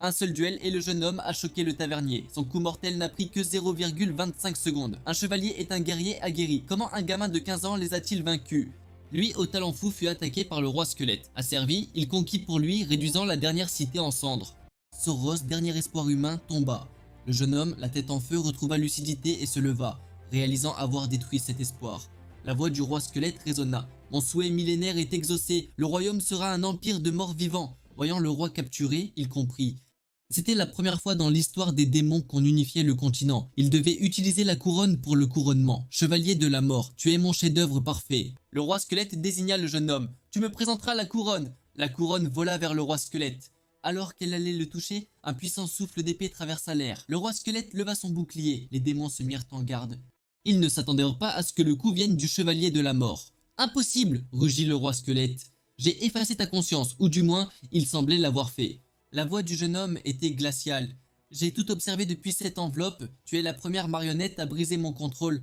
Un seul duel et le jeune homme a choqué le tavernier. Son coup mortel n'a pris que 0,25 secondes. Un chevalier est un guerrier aguerri. Comment un gamin de 15 ans les a-t-il vaincus? Lui, au talent fou, fut attaqué par le roi squelette. Asservi, il conquit pour lui, réduisant la dernière cité en cendres. Soros, dernier espoir humain, tomba. Le jeune homme, la tête en feu, retrouva lucidité et se leva, réalisant avoir détruit cet espoir. La voix du roi squelette résonna. Mon souhait millénaire est exaucé, le royaume sera un empire de morts vivants. Voyant le roi capturé, il comprit. C'était la première fois dans l'histoire des démons qu'on unifiait le continent. Il devait utiliser la couronne pour le couronnement. Chevalier de la mort, tu es mon chef-d'œuvre parfait. Le roi squelette désigna le jeune homme. Tu me présenteras la couronne. La couronne vola vers le roi squelette. Alors qu'elle allait le toucher, un puissant souffle d'épée traversa l'air. Le roi squelette leva son bouclier. Les démons se mirent en garde. Ils ne s'attendirent pas à ce que le coup vienne du chevalier de la mort. Impossible, rugit le roi squelette. J'ai effacé ta conscience, ou du moins, il semblait l'avoir fait. La voix du jeune homme était glaciale. J'ai tout observé depuis cette enveloppe, tu es la première marionnette à briser mon contrôle.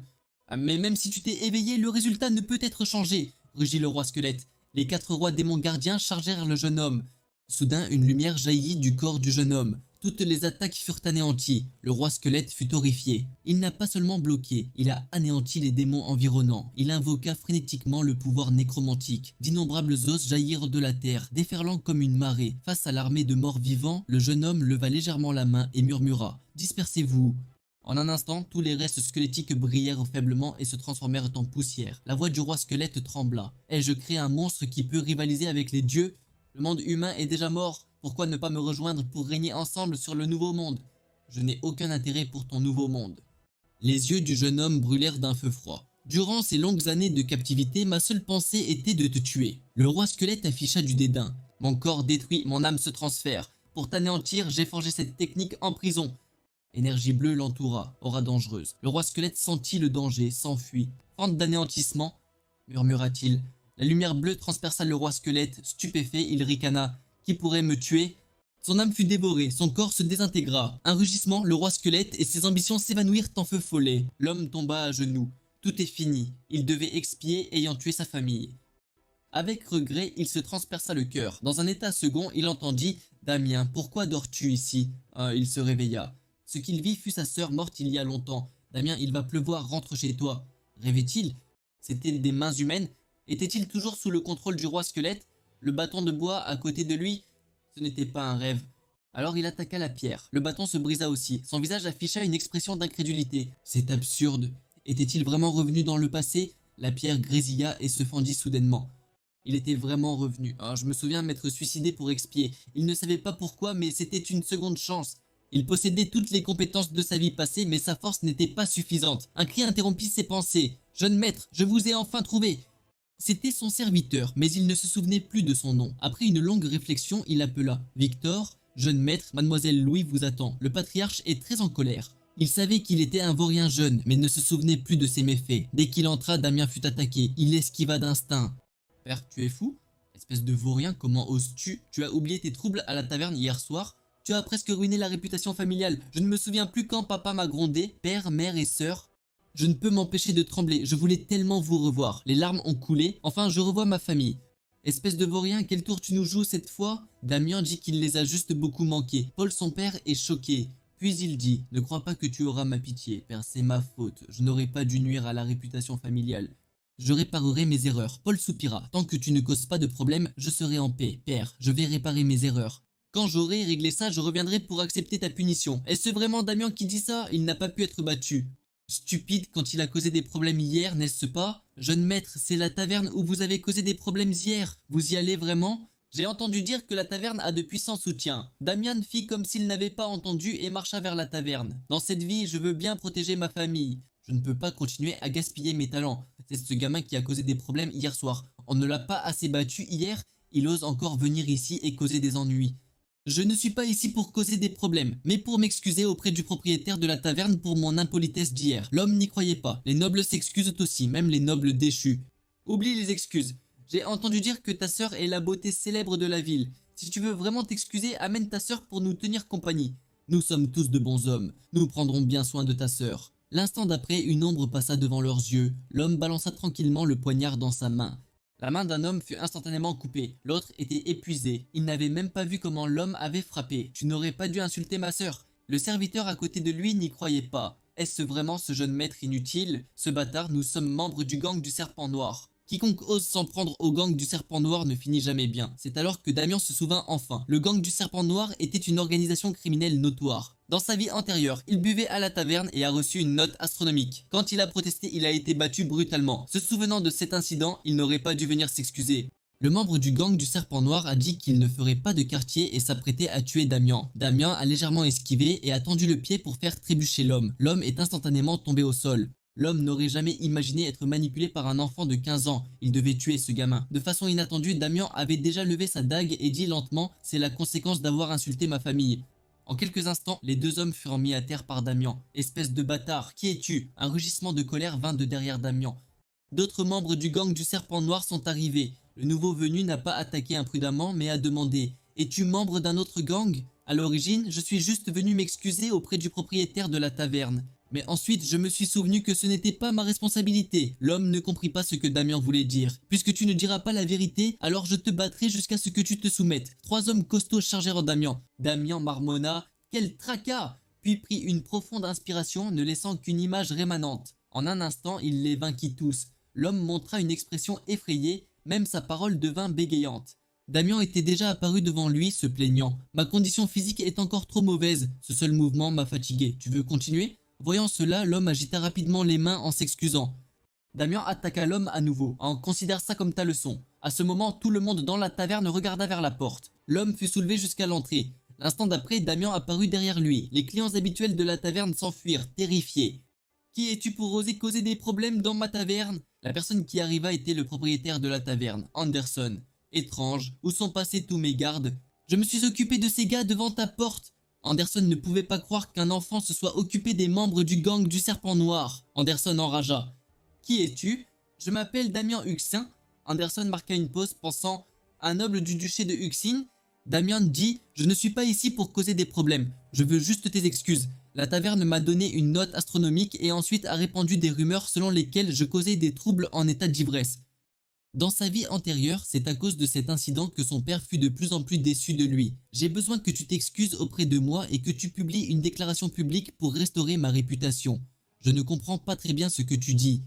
Mais même si tu t'es éveillé, le résultat ne peut être changé, rugit le roi squelette. Les 4 rois démons gardiens chargèrent le jeune homme. Soudain, une lumière jaillit du corps du jeune homme. Toutes les attaques furent anéanties. Le roi squelette fut horrifié. Il n'a pas seulement bloqué, il a anéanti les démons environnants. Il invoqua frénétiquement le pouvoir nécromantique. D'innombrables os jaillirent de la terre, déferlant comme une marée. Face à l'armée de morts vivants, le jeune homme leva légèrement la main et murmura « Dispersez-vous ». En un instant, tous les restes squelettiques brillèrent faiblement et se transformèrent en poussière. La voix du roi squelette trembla. « Ai-je créé un monstre qui peut rivaliser avec les dieux ? Le monde humain est déjà mort. Pourquoi ne pas me rejoindre pour régner ensemble sur le nouveau monde? Je n'ai aucun intérêt pour ton nouveau monde. » Les yeux du jeune homme brûlèrent d'un feu froid. Durant ces longues années de captivité, ma seule pensée était de te tuer. Le roi squelette afficha du dédain. Mon corps détruit, mon âme se transfère. Pour t'anéantir, j'ai forgé cette technique en prison. Énergie bleue l'entoura, aura dangereuse. Le roi squelette sentit le danger, s'enfuit. Fente d'anéantissement, murmura-t-il. La lumière bleue transperça le roi squelette. Stupéfait, il ricana. Qui pourrait me tuer? Son âme fut dévorée, son corps se désintégra. Un rugissement, le roi squelette et ses ambitions s'évanouirent en feu follet. L'homme tomba à genoux. Tout est fini. Il devait expier ayant tué sa famille. Avec regret, il se transperça le cœur. Dans un état second, il entendit « Damien, pourquoi dors-tu ici ?» Il se réveilla. Ce qu'il vit fut sa sœur morte il y a longtemps. « Damien, il va pleuvoir, rentre chez toi. » Rêvait-il? C'étaient des mains humaines? Était-il toujours sous le contrôle du roi squelette? Le bâton de bois à côté de lui? Ce n'était pas un rêve. Alors il attaqua la pierre. Le bâton se brisa aussi. Son visage afficha une expression d'incrédulité. C'est absurde. Était-il vraiment revenu dans le passé? La pierre grésilla et se fendit soudainement. Il était vraiment revenu. Je me souviens m'être suicidé pour expier. Il ne savait pas pourquoi, mais c'était une seconde chance. Il possédait toutes les compétences de sa vie passée, mais sa force n'était pas suffisante. Un cri interrompit ses pensées. « Jeune maître, je vous ai enfin trouvé !» C'était son serviteur, mais il ne se souvenait plus de son nom. Après une longue réflexion, il appela « Victor, jeune maître, mademoiselle Louis vous attend. Le patriarche est très en colère. » Il savait qu'il était un vaurien jeune, mais ne se souvenait plus de ses méfaits. Dès qu'il entra, Damien fut attaqué. Il esquiva d'instinct. « Père, tu es fou? Espèce de vaurien, comment oses-tu? Tu as oublié tes troubles à la taverne hier soir? Tu as presque ruiné la réputation familiale. Je ne me souviens plus quand papa m'a grondé, père, mère et sœur. Je ne peux m'empêcher de trembler, je voulais tellement vous revoir. Les larmes ont coulé, enfin je revois ma famille. Espèce de vaurien, quel tour tu nous joues cette fois? Damien dit qu'il les a juste beaucoup manqués. Paul son père est choqué. Puis il dit, ne crois pas que tu auras ma pitié, père, c'est ma faute. Je n'aurais pas dû nuire à la réputation familiale. Je réparerai mes erreurs. Paul soupira. Tant que tu ne causes pas de problème, je serai en paix. Père, je vais réparer mes erreurs. Quand j'aurai réglé ça, je reviendrai pour accepter ta punition. Est-ce vraiment Damien qui dit ça? Il n'a pas pu être battu. Stupide quand il a causé des problèmes hier, n'est-ce pas? Jeune maître, c'est la taverne où vous avez causé des problèmes hier. Vous y allez vraiment? J'ai entendu dire que la taverne a de puissants soutiens. Damian fit comme s'il n'avait pas entendu et marcha vers la taverne. Dans cette vie, je veux bien protéger ma famille. Je ne peux pas continuer à gaspiller mes talents. C'est ce gamin qui a causé des problèmes hier soir. On ne l'a pas assez battu hier, il ose encore venir ici et causer des ennuis. Je ne suis pas ici pour causer des problèmes, mais pour m'excuser auprès du propriétaire de la taverne pour mon impolitesse d'hier. L'homme n'y croyait pas. Les nobles s'excusent aussi, même les nobles déchus. Oublie les excuses. J'ai entendu dire que ta sœur est la beauté célèbre de la ville. Si tu veux vraiment t'excuser, amène ta sœur pour nous tenir compagnie. Nous sommes tous de bons hommes. Nous prendrons bien soin de ta sœur. L'instant d'après, une ombre passa devant leurs yeux. L'homme balança tranquillement le poignard dans sa main. La main d'un homme fut instantanément coupée, l'autre était épuisé. Il n'avait même pas vu comment l'homme avait frappé. Tu n'aurais pas dû insulter ma sœur. Le serviteur à côté de lui n'y croyait pas. Est-ce vraiment ce jeune maître inutile? Ce bâtard, nous sommes membres du gang du Serpent Noir. Quiconque ose s'en prendre au gang du Serpent Noir ne finit jamais bien. C'est alors que Damien se souvint enfin. Le gang du Serpent Noir était une organisation criminelle notoire. Dans sa vie antérieure, il buvait à la taverne et a reçu une note astronomique. Quand il a protesté, il a été battu brutalement. Se souvenant de cet incident, il n'aurait pas dû venir s'excuser. Le membre du gang du Serpent Noir a dit qu'il ne ferait pas de quartier et s'apprêtait à tuer Damien. Damien a légèrement esquivé et a tendu le pied pour faire trébucher l'homme. L'homme est instantanément tombé au sol. L'homme n'aurait jamais imaginé être manipulé par un enfant de 15 ans. Il devait tuer ce gamin. De façon inattendue, Damien avait déjà levé sa dague et dit lentement « C'est la conséquence d'avoir insulté ma famille ». En quelques instants, les deux hommes furent mis à terre par Damien. « Espèce de bâtard, qui es-tu » Un rugissement de colère vint de derrière Damien. D'autres membres du gang du Serpent Noir sont arrivés. Le nouveau venu n'a pas attaqué imprudemment, mais a demandé « Es-tu membre d'un autre gang ?» À l'origine, je suis juste venu m'excuser auprès du propriétaire de la taverne. Mais ensuite, je me suis souvenu que ce n'était pas ma responsabilité. L'homme ne comprit pas ce que Damien voulait dire. Puisque tu ne diras pas la vérité, alors je te battrai jusqu'à ce que tu te soumettes. Trois hommes costauds chargèrent Damien. Damien marmonna « Quel tracas !» puis prit une profonde inspiration, ne laissant qu'une image rémanente. En un instant, il les vainquit tous. L'homme montra une expression effrayée, même sa parole devint bégayante. Damien était déjà apparu devant lui, se plaignant. « Ma condition physique est encore trop mauvaise. Ce seul mouvement m'a fatigué. Tu veux continuer ?» Voyant cela, l'homme agita rapidement les mains en s'excusant. Damien attaqua l'homme à nouveau. « Considère ça comme ta leçon. » À ce moment, tout le monde dans la taverne regarda vers la porte. L'homme fut soulevé jusqu'à l'entrée. L'instant d'après, Damien apparut derrière lui. Les clients habituels de la taverne s'enfuirent, terrifiés. « Qui es-tu pour oser causer des problèmes dans ma taverne ?» La personne qui arriva était le propriétaire de la taverne, Anderson. « Étrange, où sont passés tous mes gardes ?»« Je me suis occupé de ces gars devant ta porte. » Anderson ne pouvait pas croire qu'un enfant se soit occupé des membres du gang du Serpent Noir. Anderson enragea. « Qui es-tu ?»« Je m'appelle Damien Huxin. » Anderson marqua une pause, pensant « Un noble du duché de Huxin ?» Damien dit « Je ne suis pas ici pour causer des problèmes. Je veux juste tes excuses. La taverne m'a donné une note astronomique et ensuite a répandu des rumeurs selon lesquelles je causais des troubles en état d'ivresse. » Dans sa vie antérieure, c'est à cause de cet incident que son père fut de plus en plus déçu de lui. « J'ai besoin que tu t'excuses auprès de moi et que tu publies une déclaration publique pour restaurer ma réputation. Je ne comprends pas très bien ce que tu dis.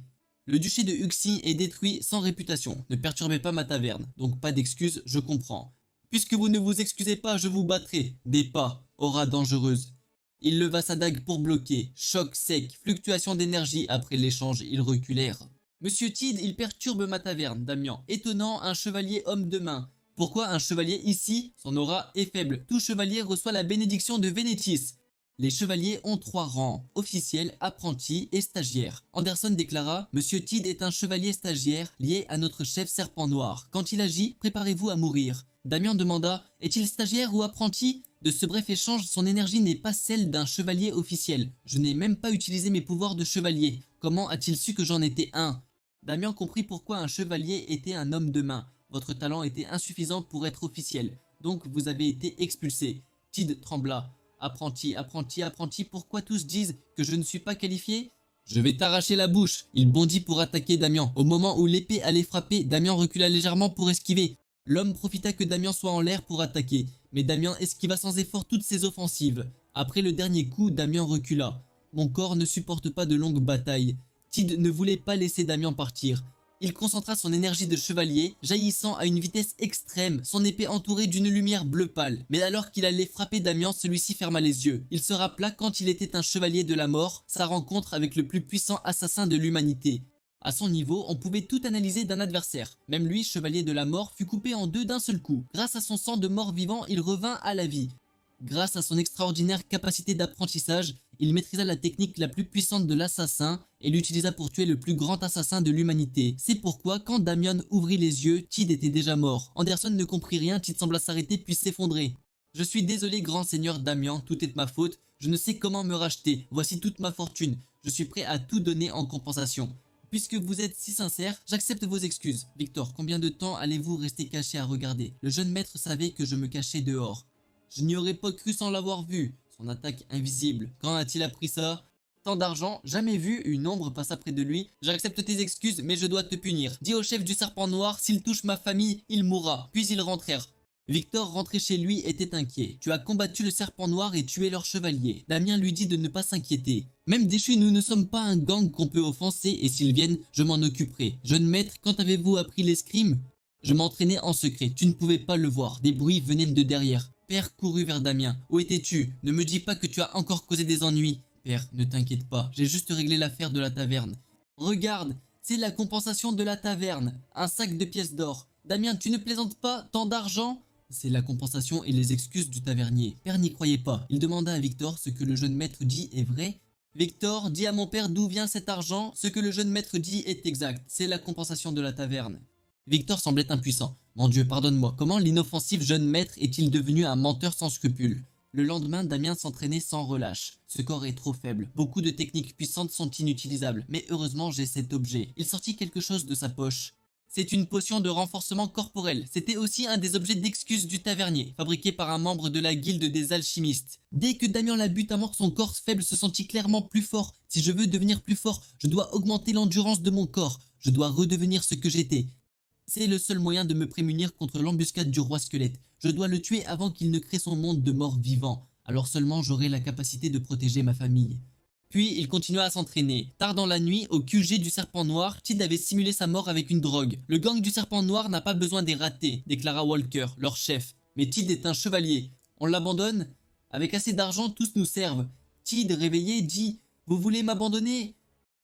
Le duché de Huxi est détruit sans réputation. Ne perturbez pas ma taverne, donc pas d'excuses, je comprends. Puisque vous ne vous excusez pas, je vous battrai. Des pas, aura dangereuse. » Il leva sa dague pour bloquer. Choc sec, fluctuation d'énergie. Après l'échange, ils reculèrent. Monsieur Tid, il perturbe ma taverne, Damien. Étonnant, un chevalier homme de main. Pourquoi un chevalier ici? Son aura est faible. Tout chevalier reçoit la bénédiction de Vénétis. Les chevaliers ont 3 rangs, officiel, apprenti et stagiaire. Anderson déclara « Monsieur Tid est un chevalier stagiaire lié à notre chef Serpent Noir. Quand il agit, préparez-vous à mourir. » Damien demanda « Est-il stagiaire ou apprenti ?» De ce bref échange, son énergie n'est pas celle d'un chevalier officiel. Je n'ai même pas utilisé mes pouvoirs de chevalier. Comment a-t-il su que j'en étais un? Damien comprit pourquoi un chevalier était un homme de main. Votre talent était insuffisant pour être officiel. Donc vous avez été expulsé. Tid trembla. Apprenti, apprenti, apprenti, pourquoi tous disent que je ne suis pas qualifié? Je vais t'arracher la bouche. Il bondit pour attaquer Damien. Au moment où l'épée allait frapper, Damien recula légèrement pour esquiver. L'homme profita que Damien soit en l'air pour attaquer. Mais Damien esquiva sans effort toutes ses offensives. Après le dernier coup, Damien recula. Mon corps ne supporte pas de longues batailles. Tid ne voulait pas laisser Damien partir. Il concentra son énergie de chevalier, jaillissant à une vitesse extrême, son épée entourée d'une lumière bleu pâle. Mais alors qu'il allait frapper Damien, celui-ci ferma les yeux. Il se rappela quand il était un chevalier de la mort, sa rencontre avec le plus puissant assassin de l'humanité. À son niveau, on pouvait tout analyser d'un adversaire. Même lui, chevalier de la mort, fut coupé en deux d'un seul coup. Grâce à son sang de mort vivant, il revint à la vie. Grâce à son extraordinaire capacité d'apprentissage, il maîtrisa la technique la plus puissante de l'assassin et l'utilisa pour tuer le plus grand assassin de l'humanité. C'est pourquoi, quand Damien ouvrit les yeux, Tid était déjà mort. Anderson ne comprit rien, Tid sembla s'arrêter puis s'effondrer. « Je suis désolé, grand seigneur Damien, tout est de ma faute. Je ne sais comment me racheter. Voici toute ma fortune. Je suis prêt à tout donner en compensation. Puisque vous êtes si sincère, j'accepte vos excuses. Victor, combien de temps allez-vous rester caché à regarder? Le jeune maître savait que je me cachais dehors. Je n'y aurais pas cru sans l'avoir vu. Son attaque invisible. Quand a-t-il appris ça? Tant d'argent, jamais vu, une ombre passa près de lui. J'accepte tes excuses, mais je dois te punir. Dis au chef du serpent noir, s'il touche ma famille, il mourra. Puis ils rentrèrent. Victor, rentré chez lui, était inquiet. Tu as combattu le serpent noir et tué leur chevalier. Damien lui dit de ne pas s'inquiéter. Même déchu, nous ne sommes pas un gang qu'on peut offenser et s'ils viennent, je m'en occuperai. Jeune maître, quand avez-vous appris l'escrime? Je m'entraînais en secret, tu ne pouvais pas le voir. Des bruits venaient de derrière. Père courut vers Damien. Où étais-tu? Ne me dis pas que tu as encore causé des ennuis. Père, ne t'inquiète pas, j'ai juste réglé l'affaire de la taverne. Regarde, c'est la compensation de la taverne. Un sac de pièces d'or. Damien, tu ne plaisantes pas? Tant d'argent? C'est la compensation et les excuses du tavernier. Père n'y croyait pas. Il demanda à Victor ce que le jeune maître dit est vrai. Victor, dis à mon père d'où vient cet argent. Ce que le jeune maître dit est exact. C'est la compensation de la taverne. Victor semblait impuissant. Mon Dieu, pardonne-moi. Comment l'inoffensif jeune maître est-il devenu un menteur sans scrupules? Le lendemain, Damien s'entraînait sans relâche. Ce corps est trop faible. Beaucoup de techniques puissantes sont inutilisables. Mais heureusement, j'ai cet objet. Il sortit quelque chose de sa poche. C'est une potion de renforcement corporel. C'était aussi un des objets d'excuse du tavernier, fabriqué par un membre de la guilde des alchimistes. Dès que Damien la bute à mort, son corps faible se sentit clairement plus fort. Si je veux devenir plus fort, je dois augmenter l'endurance de mon corps. Je dois redevenir ce que j'étais. C'est le seul moyen de me prémunir contre l'embuscade du roi squelette. Je dois le tuer avant qu'il ne crée son monde de morts vivants. Alors seulement j'aurai la capacité de protéger ma famille. Puis il continua à s'entraîner. Tard dans la nuit, au QG du serpent noir, Tid avait simulé sa mort avec une drogue. Le gang du serpent noir n'a pas besoin des ratés, déclara Walker, leur chef. Mais Tid est un chevalier. On l'abandonne? Avec assez d'argent, tous nous servent. Tid, réveillé, dit « Vous voulez m'abandonner ?»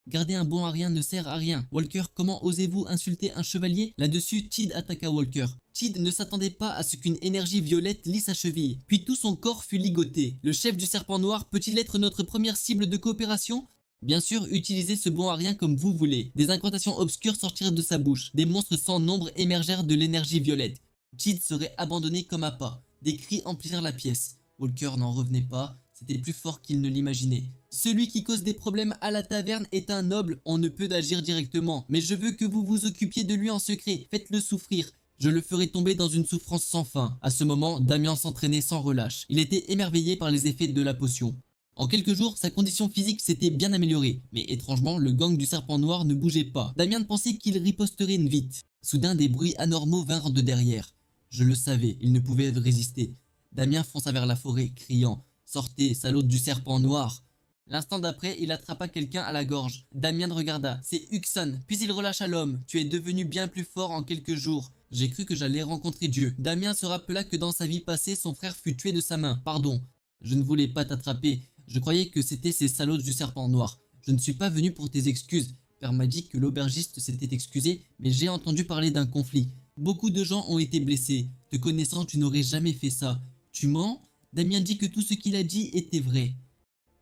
Garder un bon à rien ne sert à rien. Walker, comment osez-vous insulter un chevalier? Là-dessus, Tid attaqua Walker. Tid ne s'attendait pas à ce qu'une énergie violette lie sa cheville. Puis tout son corps fut ligoté. Le chef du serpent noir peut-il être notre première cible de coopération? Bien sûr, utilisez ce bon à rien comme vous voulez. Des incantations obscures sortirent de sa bouche. Des monstres sans nombre émergèrent de l'énergie violette. Tid serait abandonné comme à pas. Des cris emplirent la pièce. Walker n'en revenait pas. C'était plus fort qu'il ne l'imaginait. Celui qui cause des problèmes à la taverne est un noble, on ne peut agir directement. Mais je veux que vous vous occupiez de lui en secret, faites-le souffrir. Je le ferai tomber dans une souffrance sans fin. À ce moment, Damien s'entraînait sans relâche. Il était émerveillé par les effets de la potion. En quelques jours, sa condition physique s'était bien améliorée. Mais étrangement, le gang du serpent noir ne bougeait pas. Damien pensait qu'il riposterait vite. Soudain, des bruits anormaux vinrent de derrière. Je le savais, il ne pouvait résister. Damien fonça vers la forêt, criant « Sortez, salaud du serpent noir !» L'instant d'après, il attrapa quelqu'un à la gorge. Damien regarda. C'est Huxon. Puis il relâcha l'homme. Tu es devenu bien plus fort en quelques jours. J'ai cru que j'allais rencontrer Dieu. Damien se rappela que dans sa vie passée, son frère fut tué de sa main. Pardon. Je ne voulais pas t'attraper. Je croyais que c'était ces salauds du serpent noir. Je ne suis pas venu pour tes excuses. Père m'a dit que l'aubergiste s'était excusé, mais j'ai entendu parler d'un conflit. Beaucoup de gens ont été blessés. Te connaissant, tu n'aurais jamais fait ça. Tu mens? Damien dit que tout ce qu'il a dit était vrai.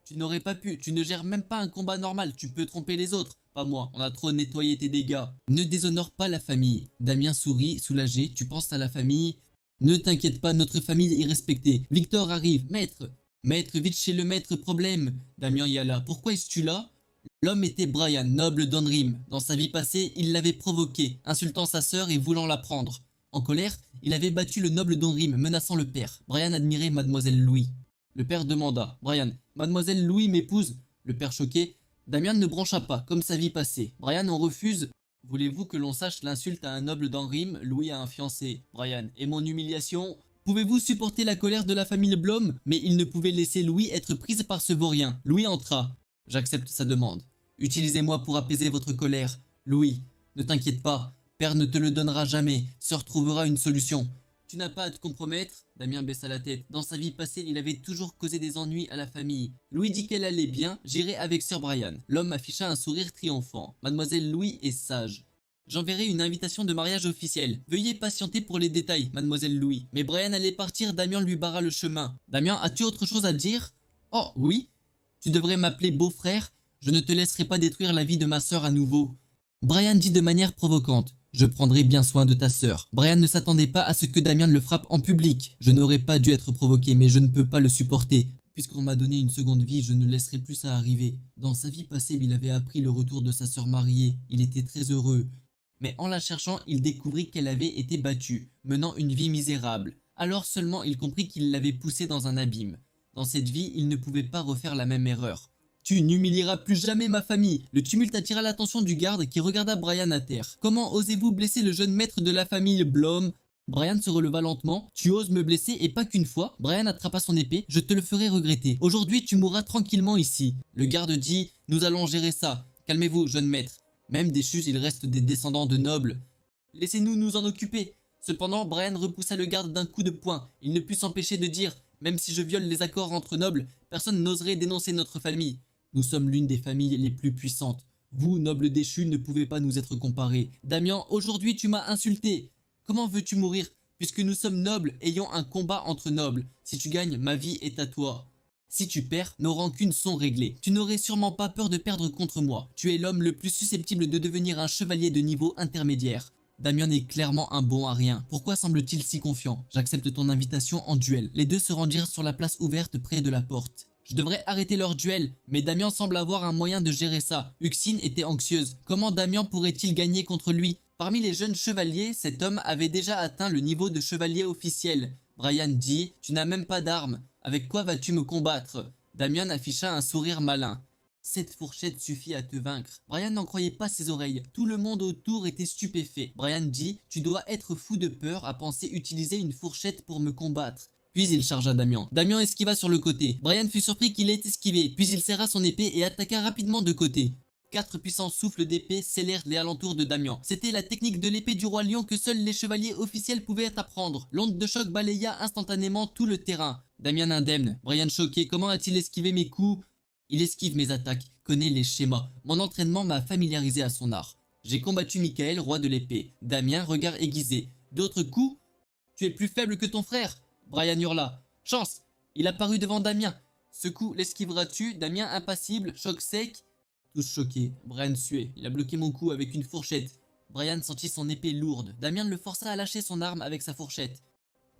Tu n'aurais pas pu, tu ne gères même pas un combat normal, tu peux tromper les autres. Pas moi, on a trop nettoyé tes dégâts. Ne déshonore pas la famille. Damien sourit, soulagé, tu penses à la famille? Ne t'inquiète pas, notre famille est respectée. Victor arrive, maître. Maître, vite chez le maître, problème. Damien y alla. Pourquoi es-tu là? L'homme était Brian, noble d'Onrim. Dans sa vie passée, il l'avait provoqué, insultant sa sœur et voulant la prendre. En colère, il avait battu le noble d'Onrim, menaçant le père. Brian admirait mademoiselle Louis. Le père demanda. Brian, mademoiselle Louis m'épouse? Le père choqué. Damien ne broncha pas, comme sa vie passée. Brian en refuse. Voulez-vous que l'on sache l'insulte à un noble d'Anrim? Louis a un fiancé. Brian, et mon humiliation? Pouvez-vous supporter la colère de la famille Blom? Mais il ne pouvait laisser Louis être prise par ce vaurien. Louis entra. J'accepte sa demande. Utilisez-moi pour apaiser votre colère. Louis, ne t'inquiète pas. Père ne te le donnera jamais. Sœur trouvera une solution. Tu n'as pas à te compromettre? Damien baissa la tête. Dans sa vie passée, il avait toujours causé des ennuis à la famille. Louis dit qu'elle allait bien, j'irai avec Sir Brian. L'homme afficha un sourire triomphant. Mademoiselle Louis est sage. J'enverrai une invitation de mariage officielle. Veuillez patienter pour les détails, mademoiselle Louis. Mais Brian allait partir, Damien lui barra le chemin. Damien, as-tu autre chose à dire? Oh, oui. Tu devrais m'appeler beau-frère. Je ne te laisserai pas détruire la vie de ma sœur à nouveau. Brian dit de manière provocante. Je prendrai bien soin de ta sœur. Brian ne s'attendait pas à ce que Damien le frappe en public. Je n'aurais pas dû être provoqué, mais je ne peux pas le supporter. Puisqu'on m'a donné une seconde vie, je ne laisserai plus ça arriver. Dans sa vie passée, il avait appris le retour de sa sœur mariée. Il était très heureux. Mais en la cherchant, il découvrit qu'elle avait été battue, menant une vie misérable. Alors seulement il comprit qu'il l'avait poussée dans un abîme. Dans cette vie, il ne pouvait pas refaire la même erreur. Tu n'humilieras plus jamais ma famille. Le tumulte attira l'attention du garde qui regarda Brian à terre. Comment osez-vous blesser le jeune maître de la famille Blom? Brian se releva lentement. Tu oses me blesser et pas qu'une fois. Brian attrapa son épée. Je te le ferai regretter. Aujourd'hui, tu mourras tranquillement ici. Le garde dit, nous allons gérer ça. Calmez-vous, jeune maître. Même déchus, il reste des descendants de nobles. Laissez-nous nous en occuper. Cependant, Brian repoussa le garde d'un coup de poing. Il ne put s'empêcher de dire, même si je viole les accords entre nobles, personne n'oserait dénoncer notre famille. Nous sommes l'une des familles les plus puissantes. Vous, nobles déchus, ne pouvez pas nous être comparés. Damien, aujourd'hui tu m'as insulté. Comment veux-tu mourir? Puisque nous sommes nobles, ayons un combat entre nobles. Si tu gagnes, ma vie est à toi. Si tu perds, nos rancunes sont réglées. Tu n'aurais sûrement pas peur de perdre contre moi. Tu es l'homme le plus susceptible de devenir un chevalier de niveau intermédiaire. Damien est clairement un bon à rien. Pourquoi semble-t-il si confiant? J'accepte ton invitation en duel. Les deux se rendirent sur la place ouverte près de la porte. Je devrais arrêter leur duel, mais Damien semble avoir un moyen de gérer ça. Uxine était anxieuse. Comment Damien pourrait-il gagner contre lui? Parmi les jeunes chevaliers, cet homme avait déjà atteint le niveau de chevalier officiel. Brian dit, tu n'as même pas d'armes. Avec quoi vas-tu me combattre? Damien afficha un sourire malin. Cette fourchette suffit à te vaincre. Brian n'en croyait pas ses oreilles. Tout le monde autour était stupéfait. Brian dit, tu dois être fou de peur à penser utiliser une fourchette pour me combattre. Puis il chargea Damien. Damien esquiva sur le côté. Brian fut surpris qu'il ait esquivé, puis il serra son épée et attaqua rapidement de côté. 4 puissants souffles d'épée scellèrent les alentours de Damien. C'était la technique de l'épée du roi lion que seuls les chevaliers officiels pouvaient apprendre. L'onde de choc balaya instantanément tout le terrain. Damien indemne. Brian choqué. Comment a-t-il esquivé mes coups? Il esquive mes attaques, connaît les schémas. Mon entraînement m'a familiarisé à son art. J'ai combattu Michael, roi de l'épée. Damien, regard aiguisé. D'autres coups? Tu es plus faible que ton frère. Brian hurla. Chance! Il apparut devant Damien. Ce coup, l'esquiveras-tu? Damien impassible, choc sec. Tous choqués. Brian suait. Il a bloqué mon cou avec une fourchette. Brian sentit son épée lourde. Damien le força à lâcher son arme avec sa fourchette.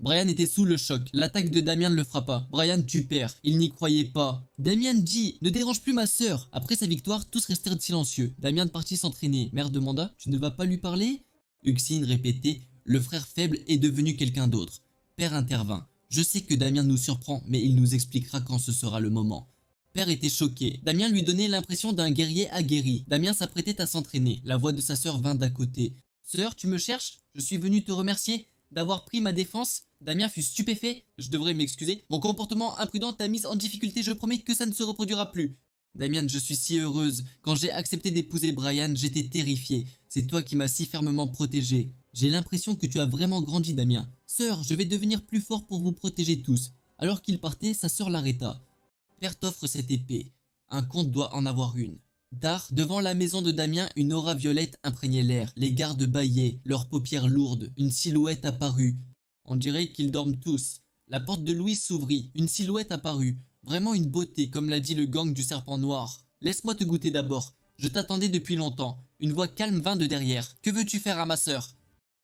Brian était sous le choc. L'attaque de Damien le frappa. Brian, tu perds. Il n'y croyait pas. Damien dit, ne dérange plus ma sœur. Après sa victoire, tous restèrent silencieux. Damien partit s'entraîner. Mère demanda, tu ne vas pas lui parler? Uxine répétait, le frère faible est devenu quelqu'un d'autre. Père intervint. Je sais que Damien nous surprend, mais il nous expliquera quand ce sera le moment. Père était choqué. Damien lui donnait l'impression d'un guerrier aguerri. Damien s'apprêtait à s'entraîner. La voix de sa sœur vint d'à côté. Sœur, tu me cherches? Je suis venu te remercier d'avoir pris ma défense. Damien fut stupéfait. Je devrais m'excuser. Mon comportement imprudent t'a mise en difficulté. Je promets que ça ne se reproduira plus. Damien, je suis si heureuse. Quand j'ai accepté d'épouser Brian, j'étais terrifiée. C'est toi qui m'as si fermement protégé. J'ai l'impression que tu as vraiment grandi, Damien. Sœur, je vais devenir plus fort pour vous protéger tous. Alors qu'il partait, sa sœur l'arrêta. Père t'offre cette épée. Un comte doit en avoir une. Tard, devant la maison de Damien, une aura violette imprégnait l'air. Les gardes bâillaient, leurs paupières lourdes. Une silhouette apparut. On dirait qu'ils dorment tous. La porte de Louis s'ouvrit. Une silhouette apparut. Vraiment une beauté, comme l'a dit le gang du serpent noir. Laisse-moi te goûter d'abord. Je t'attendais depuis longtemps. Une voix calme vint de derrière. Que veux-tu faire à ma sœur?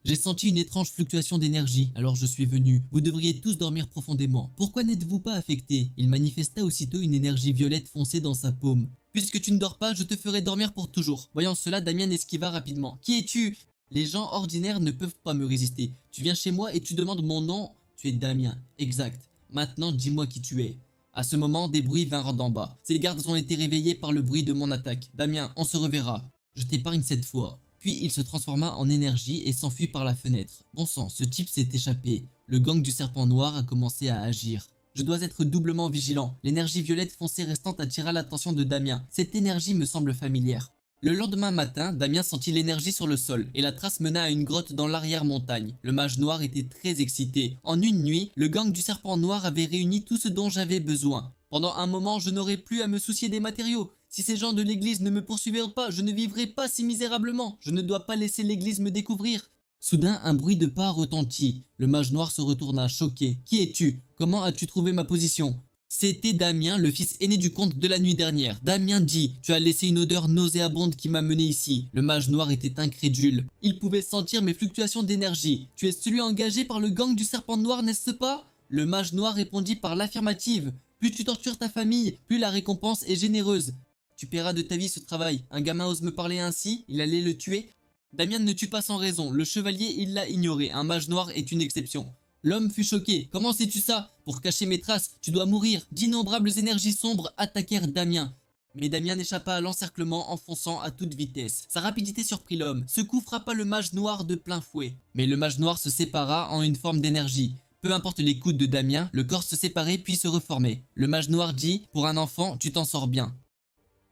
J'ai senti une étrange fluctuation d'énergie, alors je suis venu. Vous devriez tous dormir profondément. Pourquoi n'êtes-vous pas affectés? Il manifesta aussitôt une énergie violette foncée dans sa paume. Puisque tu ne dors pas, je te ferai dormir pour toujours. Voyant cela, Damien esquiva rapidement. Qui es-tu? Les gens ordinaires ne peuvent pas me résister. Tu viens chez moi et tu demandes mon nom? Tu es Damien, exact. Maintenant, dis-moi qui tu es. À ce moment, des bruits vinrent d'en bas. Ces gardes ont été réveillés par le bruit de mon attaque. Damien, on se reverra. Je t'épargne cette fois. Puis il se transforma en énergie et s'enfuit par la fenêtre. Bon sang, ce type s'est échappé. Le gang du serpent noir a commencé à agir. Je dois être doublement vigilant. L'énergie violette foncée restante attira l'attention de Damien. Cette énergie me semble familière. Le lendemain matin, Damien sentit l'énergie sur le sol et la trace mena à une grotte dans l'arrière-montagne. Le mage noir était très excité. En une nuit, le gang du serpent noir avait réuni tout ce dont j'avais besoin. Pendant un moment, je n'aurais plus à me soucier des matériaux. Si ces gens de l'église ne me poursuivaient pas, je ne vivrais pas si misérablement. Je ne dois pas laisser l'église me découvrir. Soudain, un bruit de pas retentit. Le mage noir se retourna, choqué. Qui es-tu? Comment as-tu trouvé ma position? C'était Damien, le fils aîné du comte de la nuit dernière. Damien dit, tu as laissé une odeur nauséabonde qui m'a mené ici. Le mage noir était incrédule. Il pouvait sentir mes fluctuations d'énergie. Tu es celui engagé par le gang du serpent noir, n'est-ce pas? Le mage noir répondit par l'affirmative. Plus tu tortures ta famille, plus la récompense est généreuse. Tu paieras de ta vie ce travail. Un gamin ose me parler ainsi, il allait le tuer. Damien ne tue pas sans raison. Le chevalier, il l'a ignoré. Un mage noir est une exception. L'homme fut choqué. Comment sais-tu ça? Pour cacher mes traces, tu dois mourir. D'innombrables énergies sombres attaquèrent Damien. Mais Damien n'échappa à l'encerclement en fonçant à toute vitesse. Sa rapidité surprit l'homme. Ce coup frappa le mage noir de plein fouet. Mais le mage noir se sépara en une forme d'énergie. Peu importe les coups de Damien, le corps se séparait puis se reformait. Le mage noir dit « Pour un enfant, tu t'en sors bien ».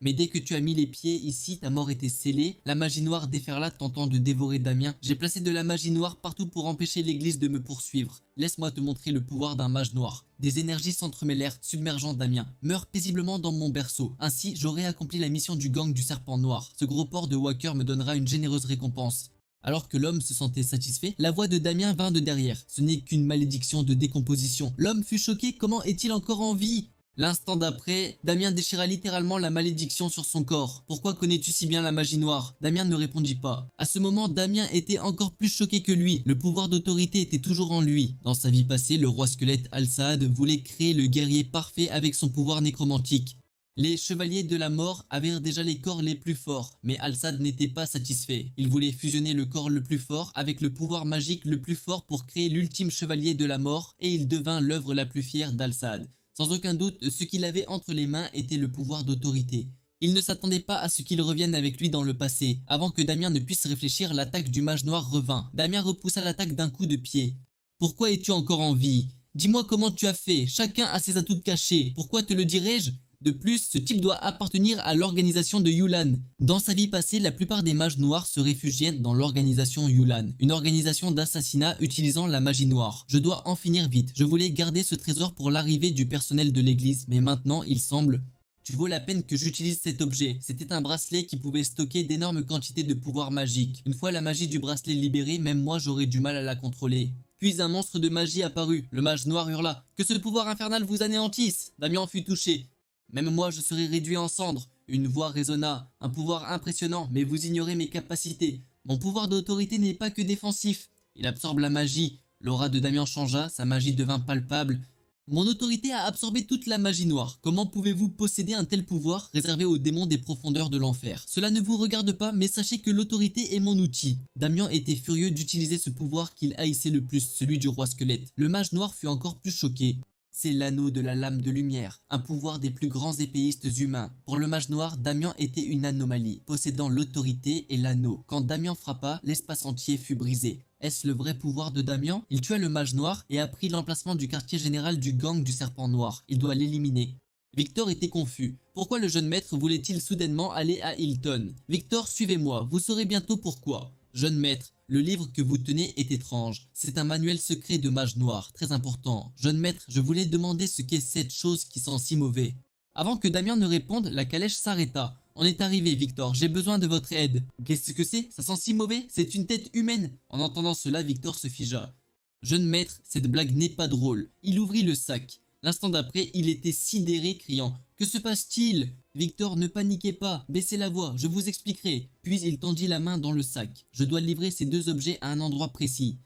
Mais dès que tu as mis les pieds ici, ta mort était scellée. La magie noire déferla tentant de dévorer Damien. J'ai placé de la magie noire partout pour empêcher l'église de me poursuivre. Laisse-moi te montrer le pouvoir d'un mage noir. Des énergies s'entremêlèrent, submergeant Damien. Meurs paisiblement dans mon berceau. Ainsi, j'aurai accompli la mission du gang du serpent noir. Ce gros porc de Walker me donnera une généreuse récompense. Alors que l'homme se sentait satisfait, la voix de Damien vint de derrière. Ce n'est qu'une malédiction de décomposition. L'homme fut choqué, comment est-il encore en vie ? L'instant d'après, Damien déchira littéralement la malédiction sur son corps. Pourquoi connais-tu si bien la magie noire? Damien ne répondit pas. À ce moment, Damien était encore plus choqué que lui. Le pouvoir d'autorité était toujours en lui. Dans sa vie passée, le roi squelette Al-Saad voulait créer le guerrier parfait avec son pouvoir nécromantique. Les chevaliers de la mort avaient déjà les corps les plus forts, mais Al-Saad n'était pas satisfait. Il voulait fusionner le corps le plus fort avec le pouvoir magique le plus fort pour créer l'ultime chevalier de la mort, et il devint l'œuvre la plus fière d'Al-Saad. Sans aucun doute, ce qu'il avait entre les mains était le pouvoir d'autorité. Il ne s'attendait pas à ce qu'il revienne avec lui dans le passé. Avant que Damien ne puisse réfléchir, l'attaque du mage noir revint. Damien repoussa l'attaque d'un coup de pied. « Pourquoi es-tu encore en vie? Dis-moi comment tu as fait. Chacun a ses atouts cachés. Pourquoi te le dirais-je ? De plus, ce type doit appartenir à l'organisation de Yulan. Dans sa vie passée, la plupart des mages noirs se réfugiaient dans l'organisation Yulan, une organisation d'assassinat utilisant la magie noire. Je dois en finir vite. Je voulais garder ce trésor pour l'arrivée du personnel de l'église, mais maintenant il semble... Tu vaut la peine que j'utilise cet objet. C'était un bracelet qui pouvait stocker d'énormes quantités de pouvoir magique. Une fois la magie du bracelet libérée, même moi j'aurais du mal à la contrôler. Puis un monstre de magie apparut. Le mage noir hurla « Que ce pouvoir infernal vous anéantisse !» Damien fut touché. Même moi je serai réduit en cendres. Une voix résonna. Un pouvoir impressionnant, mais vous ignorez mes capacités. Mon pouvoir d'autorité n'est pas que défensif. Il absorbe la magie. L'aura de Damien changea, sa magie devint palpable. Mon autorité a absorbé toute la magie noire. Comment pouvez-vous posséder un tel pouvoir réservé aux démons des profondeurs de l'enfer? Cela ne vous regarde pas, mais sachez que l'autorité est mon outil. Damien était furieux d'utiliser ce pouvoir qu'il haïssait le plus, celui du roi squelette. Le mage noir fut encore plus choqué. C'est l'anneau de la lame de lumière, un pouvoir des plus grands épéistes humains. Pour le mage noir, Damien était une anomalie, possédant l'autorité et l'anneau. Quand Damien frappa, l'espace entier fut brisé. Est-ce le vrai pouvoir de Damien? Il tua le mage noir et a pris l'emplacement du quartier général du gang du serpent noir. Il doit l'éliminer. Victor était confus. Pourquoi le jeune maître voulait-il soudainement aller à Hilton? Victor, suivez-moi, vous saurez bientôt pourquoi. Jeune maître, le livre que vous tenez est étrange. C'est un manuel secret de mage noir, très important. Jeune maître, je voulais demander ce qu'est cette chose qui sent si mauvais. Avant que Damien ne réponde, la calèche s'arrêta. On est arrivé, Victor, j'ai besoin de votre aide. Qu'est-ce que c'est? Ça sent si mauvais? C'est une tête humaine. En entendant cela, Victor se figea. Jeune maître, cette blague n'est pas drôle. Il ouvrit le sac. L'instant d'après, il était sidéré, criant « Que se passe-t-il » Victor, ne paniquez pas, baissez la voix, je vous expliquerai. Puis il tendit la main dans le sac. Je dois livrer ces deux objets à un endroit précis.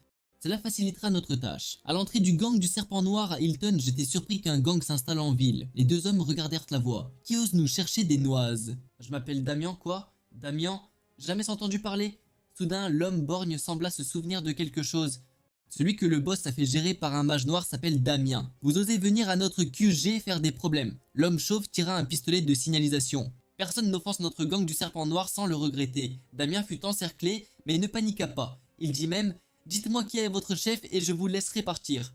Cela facilitera notre tâche. À l'entrée du gang du serpent noir à Hilton, j'étais surpris qu'un gang s'installe en ville. Les deux hommes regardèrent la voie. Qui ose nous chercher des noises? Je m'appelle Damien, quoi? Damien? Jamais entendu parler? Soudain, l'homme borgne sembla se souvenir de quelque chose. Celui que le boss a fait gérer par un mage noir s'appelle Damien. Vous osez venir à notre QG faire des problèmes. L'homme chauve tira un pistolet de signalisation. Personne n'offense notre gang du serpent noir sans le regretter. Damien fut encerclé, mais ne paniqua pas. Il dit même « Dites-moi qui est votre chef et je vous laisserai partir ».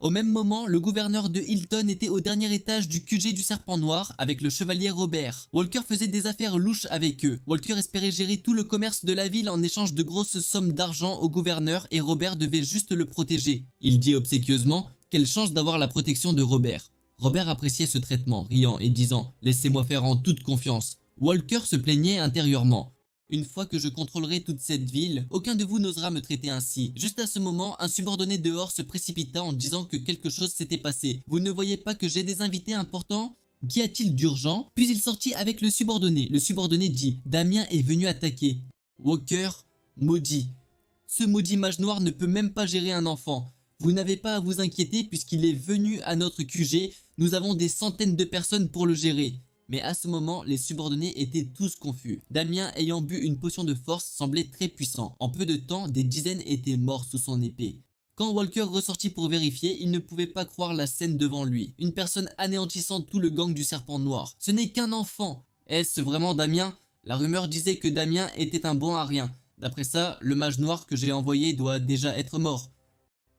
Au même moment, le gouverneur de Hilton était au dernier étage du QG du serpent noir avec le chevalier Robert. Walker faisait des affaires louches avec eux. Walker espérait gérer tout le commerce de la ville en échange de grosses sommes d'argent au gouverneur et Robert devait juste le protéger. Il dit obséquieusement « Quelle chance d'avoir la protection de Robert ». Robert appréciait ce traitement, riant et disant « Laissez-moi faire en toute confiance ». Walker se plaignait intérieurement. Une fois que je contrôlerai toute cette ville, aucun de vous n'osera me traiter ainsi. Juste à ce moment, un subordonné dehors se précipita en disant que quelque chose s'était passé. Vous ne voyez pas que j'ai des invités importants? Qu'y a-t-il d'urgent? Puis il sortit avec le subordonné. Le subordonné dit « Damien est venu attaquer. » Walker, maudit. Ce maudit mage noir ne peut même pas gérer un enfant. Vous n'avez pas à vous inquiéter puisqu'il est venu à notre QG. Nous avons des centaines de personnes pour le gérer. Mais à ce moment, les subordonnés étaient tous confus. Damien, ayant bu une potion de force, semblait très puissant. En peu de temps, des dizaines étaient morts sous son épée. Quand Walker ressortit pour vérifier, il ne pouvait pas croire la scène devant lui. Une personne anéantissant tout le gang du serpent noir. Ce n'est qu'un enfant. Est-ce vraiment Damien? La rumeur disait que Damien était un bon à rien. D'après ça, le mage noir que j'ai envoyé doit déjà être mort.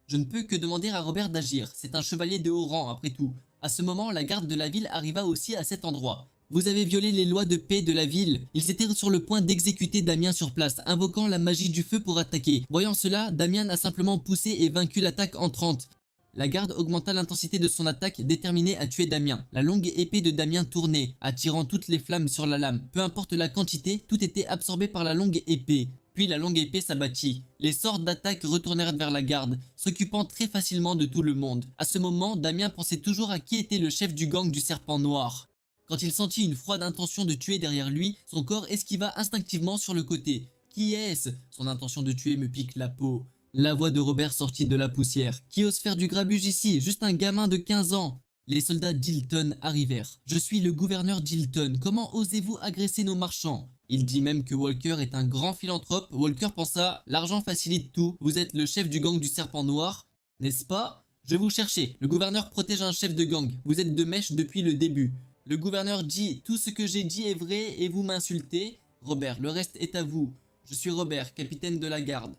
Je ne peux que demander à Robert d'agir, c'est un chevalier de haut rang après tout. À ce moment, la garde de la ville arriva aussi à cet endroit. Vous avez violé les lois de paix de la ville. Ils étaient sur le point d'exécuter Damien sur place, invoquant la magie du feu pour attaquer. Voyant cela, Damien a simplement poussé et vaincu l'attaque entrante. La garde augmenta l'intensité de son attaque, déterminée à tuer Damien. La longue épée de Damien tournait, attirant toutes les flammes sur la lame. Peu importe la quantité, tout était absorbé par la longue épée. Puis la longue épée s'abattit. Les sorts d'attaque retournèrent vers la garde, s'occupant très facilement de tout le monde. À ce moment, Damien pensait toujours à qui était le chef du gang du serpent noir. Quand il sentit une froide intention de tuer derrière lui, son corps esquiva instinctivement sur le côté. Qui est-ce? Son intention de tuer me pique la peau. La voix de Robert sortit de la poussière. Qui ose faire du grabuge ici? Juste un gamin de 15 ans. Les soldats d'Hilton arrivèrent. Je suis le gouverneur d'Hilton. Comment osez-vous agresser nos marchands? Il dit même que Walker est un grand philanthrope. Walker pensa, l'argent facilite tout. Vous êtes le chef du gang du serpent noir, n'est-ce pas? Je vous cherchais. Le gouverneur protège un chef de gang. Vous êtes de mèche depuis le début. Le gouverneur dit, tout ce que j'ai dit est vrai et vous m'insultez. Robert, le reste est à vous. Je suis Robert, capitaine de la garde.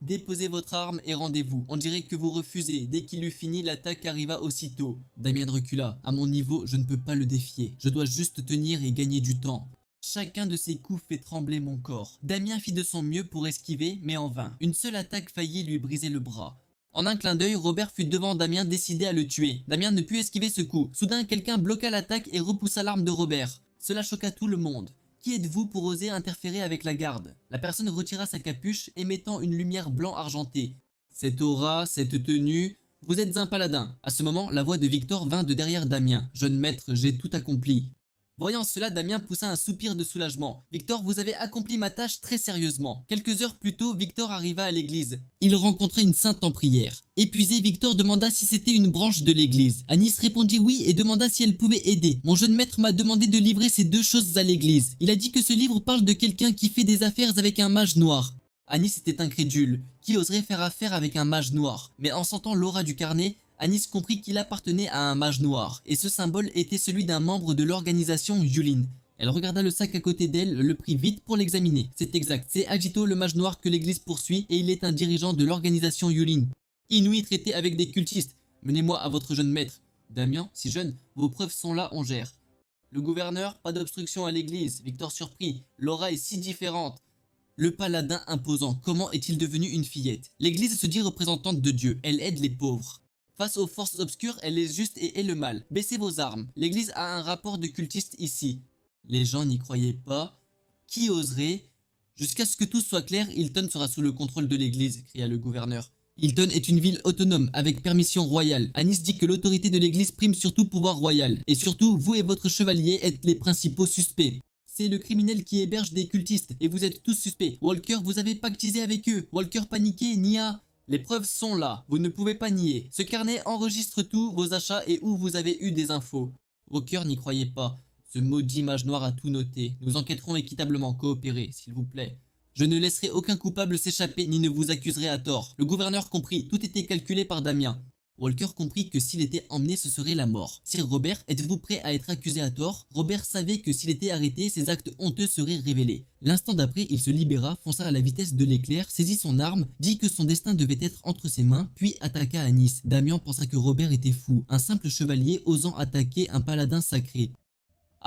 Déposez votre arme et rendez-vous. On dirait que vous refusez. Dès qu'il eut fini, l'attaque arriva aussitôt. Damien recula. À mon niveau, je ne peux pas le défier. Je dois juste tenir et gagner du temps. Chacun de ses coups fait trembler mon corps. Damien fit de son mieux pour esquiver, mais en vain. Une seule attaque faillit lui briser le bras. En un clin d'œil, Robert fut devant Damien décidé à le tuer. Damien ne put esquiver ce coup. Soudain, quelqu'un bloqua l'attaque et repoussa l'arme de Robert. Cela choqua tout le monde. Qui êtes-vous pour oser interférer avec la garde? La personne retira sa capuche, émettant une lumière blanc-argentée. Cette aura, cette tenue... Vous êtes un paladin. À ce moment, la voix de Victor vint de derrière Damien. Jeune maître, j'ai tout accompli. Voyant cela, Damien poussa un soupir de soulagement. Victor, vous avez accompli ma tâche très sérieusement. Quelques heures plus tôt, Victor arriva à l'église. Il rencontrait une sainte en prière. Épuisé, Victor demanda si c'était une branche de l'église. Anis répondit oui et demanda si elle pouvait aider. Mon jeune maître m'a demandé de livrer ces deux choses à l'église. Il a dit que ce livre parle de quelqu'un qui fait des affaires avec un mage noir. Anis était incrédule. Qui oserait faire affaire avec un mage noir? Mais en sentant l'aura du carnet, Anis comprit qu'il appartenait à un mage noir, et ce symbole était celui d'un membre de l'organisation Yulin. Elle regarda le sac à côté d'elle, le prit vite pour l'examiner. C'est exact, c'est Agito le mage noir que l'église poursuit, et il est un dirigeant de l'organisation Yulin. Inouï traité avec des cultistes. Menez-moi à votre jeune maître. Damien, si jeune, vos preuves sont là, on gère. Le gouverneur, pas d'obstruction à l'église. Victor surpris, l'aura est si différente. Le paladin imposant, comment est-il devenu une fillette? L'église se dit représentante de Dieu, elle aide les pauvres. Face aux forces obscures, elle est juste et est le mal. Baissez vos armes. L'église a un rapport de cultiste ici. Les gens n'y croyaient pas. Qui oserait? Jusqu'à ce que tout soit clair, Hilton sera sous le contrôle de l'église, cria le gouverneur. Hilton est une ville autonome, avec permission royale. Anis dit que l'autorité de l'église prime sur tout pouvoir royal. Et surtout, vous et votre chevalier êtes les principaux suspects. C'est le criminel qui héberge des cultistes, et vous êtes tous suspects. Walker, vous avez pactisé avec eux. Walker paniqué, nia. Les preuves sont là, vous ne pouvez pas nier. Ce carnet enregistre tout, vos achats et où vous avez eu des infos. Walker n'y croyait pas. Ce maudit mage noir a tout noté. Nous enquêterons équitablement, coopérez, s'il vous plaît. Je ne laisserai aucun coupable s'échapper ni ne vous accuserai à tort. Le gouverneur comprit, tout était calculé par Damien. Walker comprit que s'il était emmené, ce serait la mort. Sir Robert, êtes-vous prêt à être accusé à tort? Robert savait que s'il était arrêté, ses actes honteux seraient révélés. L'instant d'après, il se libéra, fonça à la vitesse de l'éclair, saisit son arme, dit que son destin devait être entre ses mains, puis attaqua Anis. Damien pensa que Robert était fou, un simple chevalier osant attaquer un paladin sacré.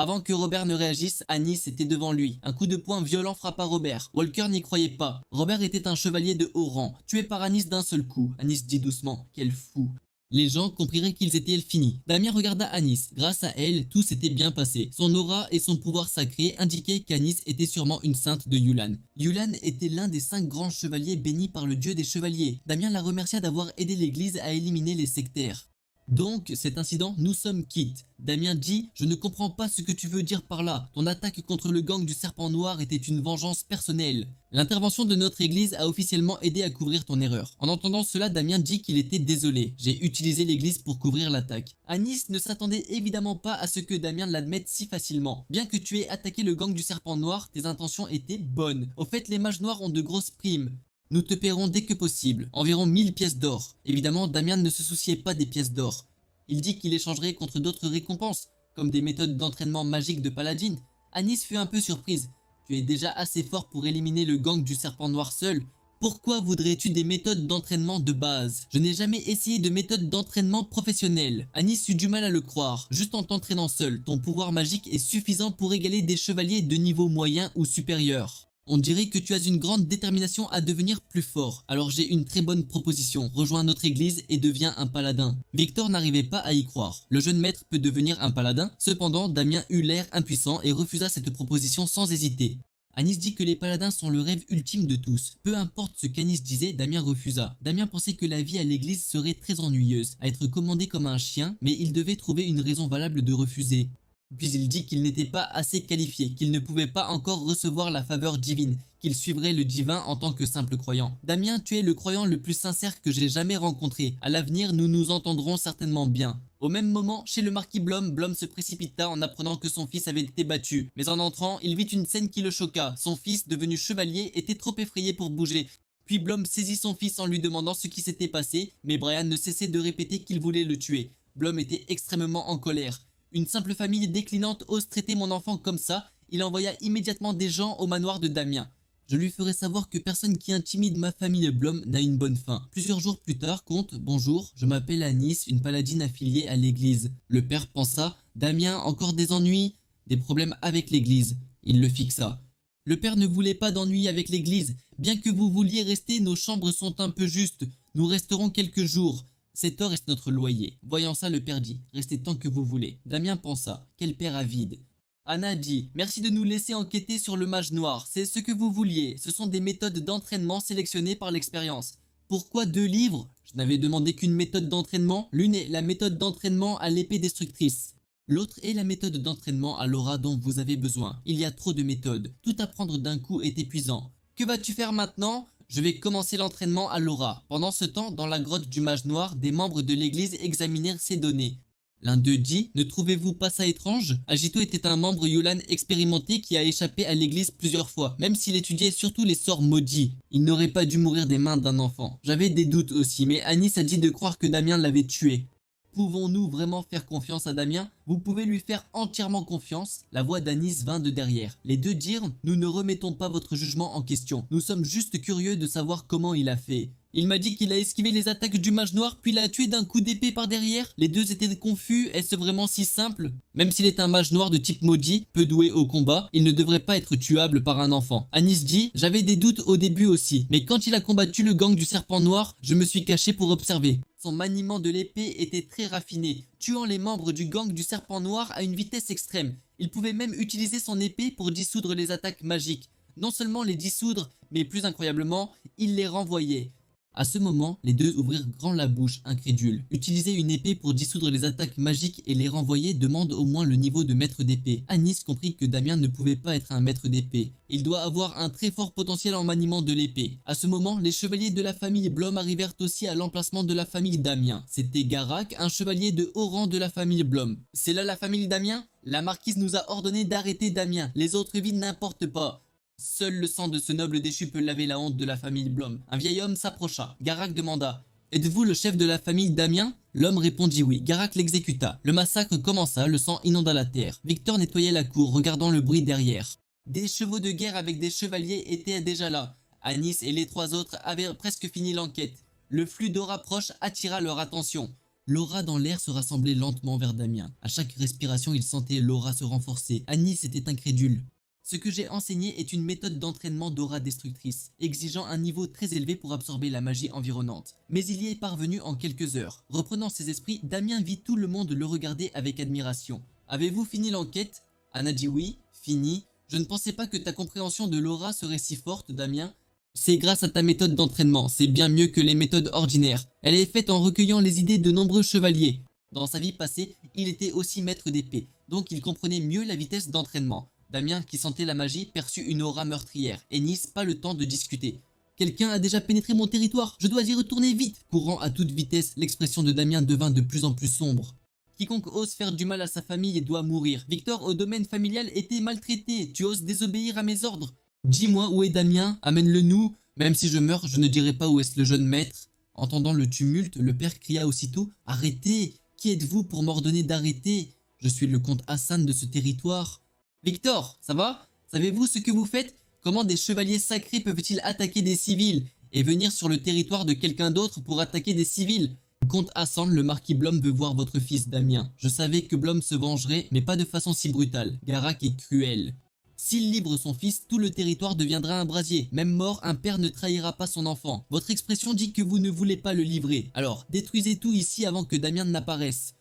Avant que Robert ne réagisse, Anis était devant lui. Un coup de poing violent frappa Robert. Walker n'y croyait pas. Robert était un chevalier de haut rang, tué par Anis d'un seul coup. Anis dit doucement, quel fou. Les gens comprirent qu'ils étaient finis. Damien regarda Anis. Grâce à elle, tout s'était bien passé. Son aura et son pouvoir sacré indiquaient qu'Anis était sûrement une sainte de Yulan. Yulan était l'un des 5 grands chevaliers bénis par le dieu des chevaliers. Damien la remercia d'avoir aidé l'église à éliminer les sectaires. Donc, cet incident, nous sommes quittes. Damien dit, je ne comprends pas ce que tu veux dire par là. Ton attaque contre le gang du serpent noir était une vengeance personnelle. L'intervention de notre église a officiellement aidé à couvrir ton erreur. En entendant cela, Damien dit qu'il était désolé. J'ai utilisé l'église pour couvrir l'attaque. Anis ne s'attendait évidemment pas à ce que Damien l'admette si facilement. Bien que tu aies attaqué le gang du serpent noir, tes intentions étaient bonnes. Au fait, les mages noirs ont de grosses primes. Nous te paierons dès que possible, environ 1000 pièces d'or. Évidemment, Damien ne se souciait pas des pièces d'or. Il dit qu'il échangerait contre d'autres récompenses, comme des méthodes d'entraînement magique de paladine. Anis fut un peu surprise. Tu es déjà assez fort pour éliminer le gang du serpent noir seul. Pourquoi voudrais-tu des méthodes d'entraînement de base? Je n'ai jamais essayé de méthode d'entraînement professionnelle. Anis eut du mal à le croire. Juste en t'entraînant seul, ton pouvoir magique est suffisant pour égaler des chevaliers de niveau moyen ou supérieur. On dirait que tu as une grande détermination à devenir plus fort. Alors j'ai une très bonne proposition. Rejoins notre église et deviens un paladin. Victor n'arrivait pas à y croire. Le jeune maître peut devenir un paladin. Cependant, Damien eut l'air impuissant et refusa cette proposition sans hésiter. Anis dit que les paladins sont le rêve ultime de tous. Peu importe ce qu'Anis disait, Damien refusa. Damien pensait que la vie à l'église serait très ennuyeuse, à être commandé comme un chien, mais il devait trouver une raison valable de refuser. Puis il dit qu'il n'était pas assez qualifié, qu'il ne pouvait pas encore recevoir la faveur divine, qu'il suivrait le divin en tant que simple croyant. Damien, tu es le croyant le plus sincère que j'ai jamais rencontré. À l'avenir, nous nous entendrons certainement bien. Au même moment, chez le marquis Blom, Blom se précipita en apprenant que son fils avait été battu. Mais en entrant, il vit une scène qui le choqua. Son fils, devenu chevalier, était trop effrayé pour bouger. Puis Blom saisit son fils en lui demandant ce qui s'était passé, mais Brian ne cessait de répéter qu'il voulait le tuer. Blom était extrêmement en colère. Une simple famille déclinante ose traiter mon enfant comme ça, il envoya immédiatement des gens au manoir de Damien. Je lui ferai savoir que personne qui intimide ma famille Blom n'a une bonne fin. Plusieurs jours plus tard, comte, bonjour, je m'appelle Anis, une paladine affiliée à l'église. Le père pensa, Damien, encore des ennuis? Des problèmes avec l'église. Il le fixa. Le père ne voulait pas d'ennuis avec l'église. Bien que vous vouliez rester, nos chambres sont un peu justes. Nous resterons quelques jours. Cet or est notre loyer. Voyant ça, le père dit, restez tant que vous voulez. Damien pensa, quel père avide. Anna dit, merci de nous laisser enquêter sur le mage noir. C'est ce que vous vouliez. Ce sont des méthodes d'entraînement sélectionnées par l'expérience. Pourquoi 2 livres? Je n'avais demandé qu'une méthode d'entraînement. L'une est la méthode d'entraînement à l'épée destructrice. L'autre est la méthode d'entraînement à l'aura dont vous avez besoin. Il y a trop de méthodes. Tout apprendre d'un coup est épuisant. Que vas-tu faire maintenant? Je vais commencer l'entraînement à l'aura. Pendant ce temps, dans la grotte du mage noir, des membres de l'église examinèrent ces données. L'un d'eux dit, ne trouvez-vous pas ça étrange? Agito était un membre Yulan expérimenté qui a échappé à l'église plusieurs fois, même s'il étudiait surtout les sorts maudits. Il n'aurait pas dû mourir des mains d'un enfant. J'avais des doutes aussi, mais Anis a dit de croire que Damien l'avait tué. Pouvons-nous vraiment faire confiance à Damien? Vous pouvez lui faire entièrement confiance. La voix d'Anis vint de derrière. Les deux dirent, nous ne remettons pas votre jugement en question. Nous sommes juste curieux de savoir comment il a fait. Il m'a dit qu'il a esquivé les attaques du mage noir puis l'a tué d'un coup d'épée par derrière. Les deux étaient confus, est-ce vraiment si simple? Même s'il est un mage noir de type maudit, peu doué au combat, il ne devrait pas être tuable par un enfant. Anis dit, j'avais des doutes au début aussi, mais quand il a combattu le gang du serpent noir, je me suis caché pour observer. Son maniement de l'épée était très raffiné, tuant les membres du gang du serpent noir à une vitesse extrême. Il pouvait même utiliser son épée pour dissoudre les attaques magiques. Non seulement les dissoudre, mais plus incroyablement, il les renvoyait. À ce moment, les deux ouvrirent grand la bouche, incrédules. Utiliser une épée pour dissoudre les attaques magiques et les renvoyer demande au moins le niveau de maître d'épée. Anis comprit que Damien ne pouvait pas être un maître d'épée. Il doit avoir un très fort potentiel en maniement de l'épée. À ce moment, les chevaliers de la famille Blom arrivèrent aussi à l'emplacement de la famille Damien. C'était Garak, un chevalier de haut rang de la famille Blom. C'est là la famille Damien? La marquise nous a ordonné d'arrêter Damien. Les autres villes n'importent pas. Seul le sang de ce noble déchu peut laver la honte de la famille Blom. Un vieil homme s'approcha. Garak demanda, êtes-vous le chef de la famille Damien? L'homme répondit oui. Garak l'exécuta. Le massacre commença, le sang inonda la terre. Victor nettoyait la cour, regardant le bruit derrière. Des chevaux de guerre avec des chevaliers étaient déjà là. Anis et les 3 autres avaient presque fini l'enquête. Le flux d'aura proche attira leur attention. L'aura dans l'air se rassemblait lentement vers Damien. À chaque respiration, il sentait l'aura se renforcer. Anis était incrédule. Ce que j'ai enseigné est une méthode d'entraînement d'aura destructrice, exigeant un niveau très élevé pour absorber la magie environnante. Mais il y est parvenu en quelques heures. Reprenant ses esprits, Damien vit tout le monde le regarder avec admiration. Avez-vous fini l'enquête? Anna dit oui, fini. Je ne pensais pas que ta compréhension de l'aura serait si forte, Damien. C'est grâce à ta méthode d'entraînement, c'est bien mieux que les méthodes ordinaires. Elle est faite en recueillant les idées de nombreux chevaliers. Dans sa vie passée, il était aussi maître d'épée, donc il comprenait mieux la vitesse d'entraînement. Damien, qui sentait la magie, perçut une aura meurtrière, et n'eut pas le temps de discuter. Quelqu'un a déjà pénétré mon territoire, je dois y retourner vite. Courant à toute vitesse, l'expression de Damien devint de plus en plus sombre. Quiconque ose faire du mal à sa famille doit mourir. Victor, au domaine familial, était maltraité. Tu oses désobéir à mes ordres? Dis-moi où est Damien, amène-le nous. Même si je meurs, je ne dirai pas où est le jeune maître. Entendant le tumulte, le père cria aussitôt, arrêtez! Qui êtes-vous pour m'ordonner d'arrêter? Je suis le comte Hassan de ce territoire. Victor, ça va? Savez-vous ce que vous faites? Comment des chevaliers sacrés peuvent-ils attaquer des civils et venir sur le territoire de quelqu'un d'autre pour attaquer des civils? Comte Hassan, le marquis Blom veut voir votre fils Damien. Je savais que Blom se vengerait, mais pas de façon si brutale. Garak est cruel. S'il livre son fils, tout le territoire deviendra un brasier. Même mort, un père ne trahira pas son enfant. Votre expression dit que vous ne voulez pas le livrer. Alors, détruisez tout ici avant que Damien n'apparaisse.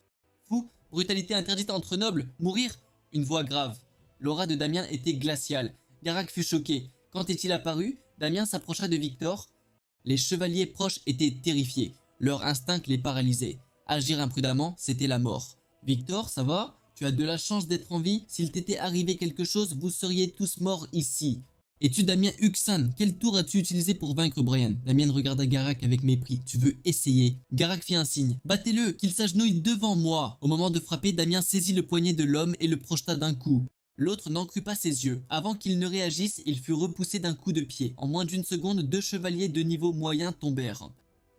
Fou, brutalité interdite entre nobles, mourir? Une voix grave. L'aura de Damien était glaciale. Garak fut choqué. Quand est-il apparu? Damien s'approcha de Victor. Les chevaliers proches étaient terrifiés. Leur instinct les paralysait. Agir imprudemment, c'était la mort. Victor, ça va? Tu as de la chance d'être en vie. S'il t'était arrivé quelque chose, vous seriez tous morts ici. Es-tu Damien Huxan? Quel tour as-tu utilisé pour vaincre Brian? Damien regarda Garak avec mépris. Tu veux essayer? Garak fit un signe. Battez-le, qu'il s'agenouille devant moi. Au moment de frapper, Damien saisit le poignet de l'homme et le projeta d'un coup. L'autre n'en crut pas ses yeux. Avant qu'il ne réagisse, il fut repoussé d'un coup de pied. En moins d'une seconde, deux chevaliers de niveau moyen tombèrent.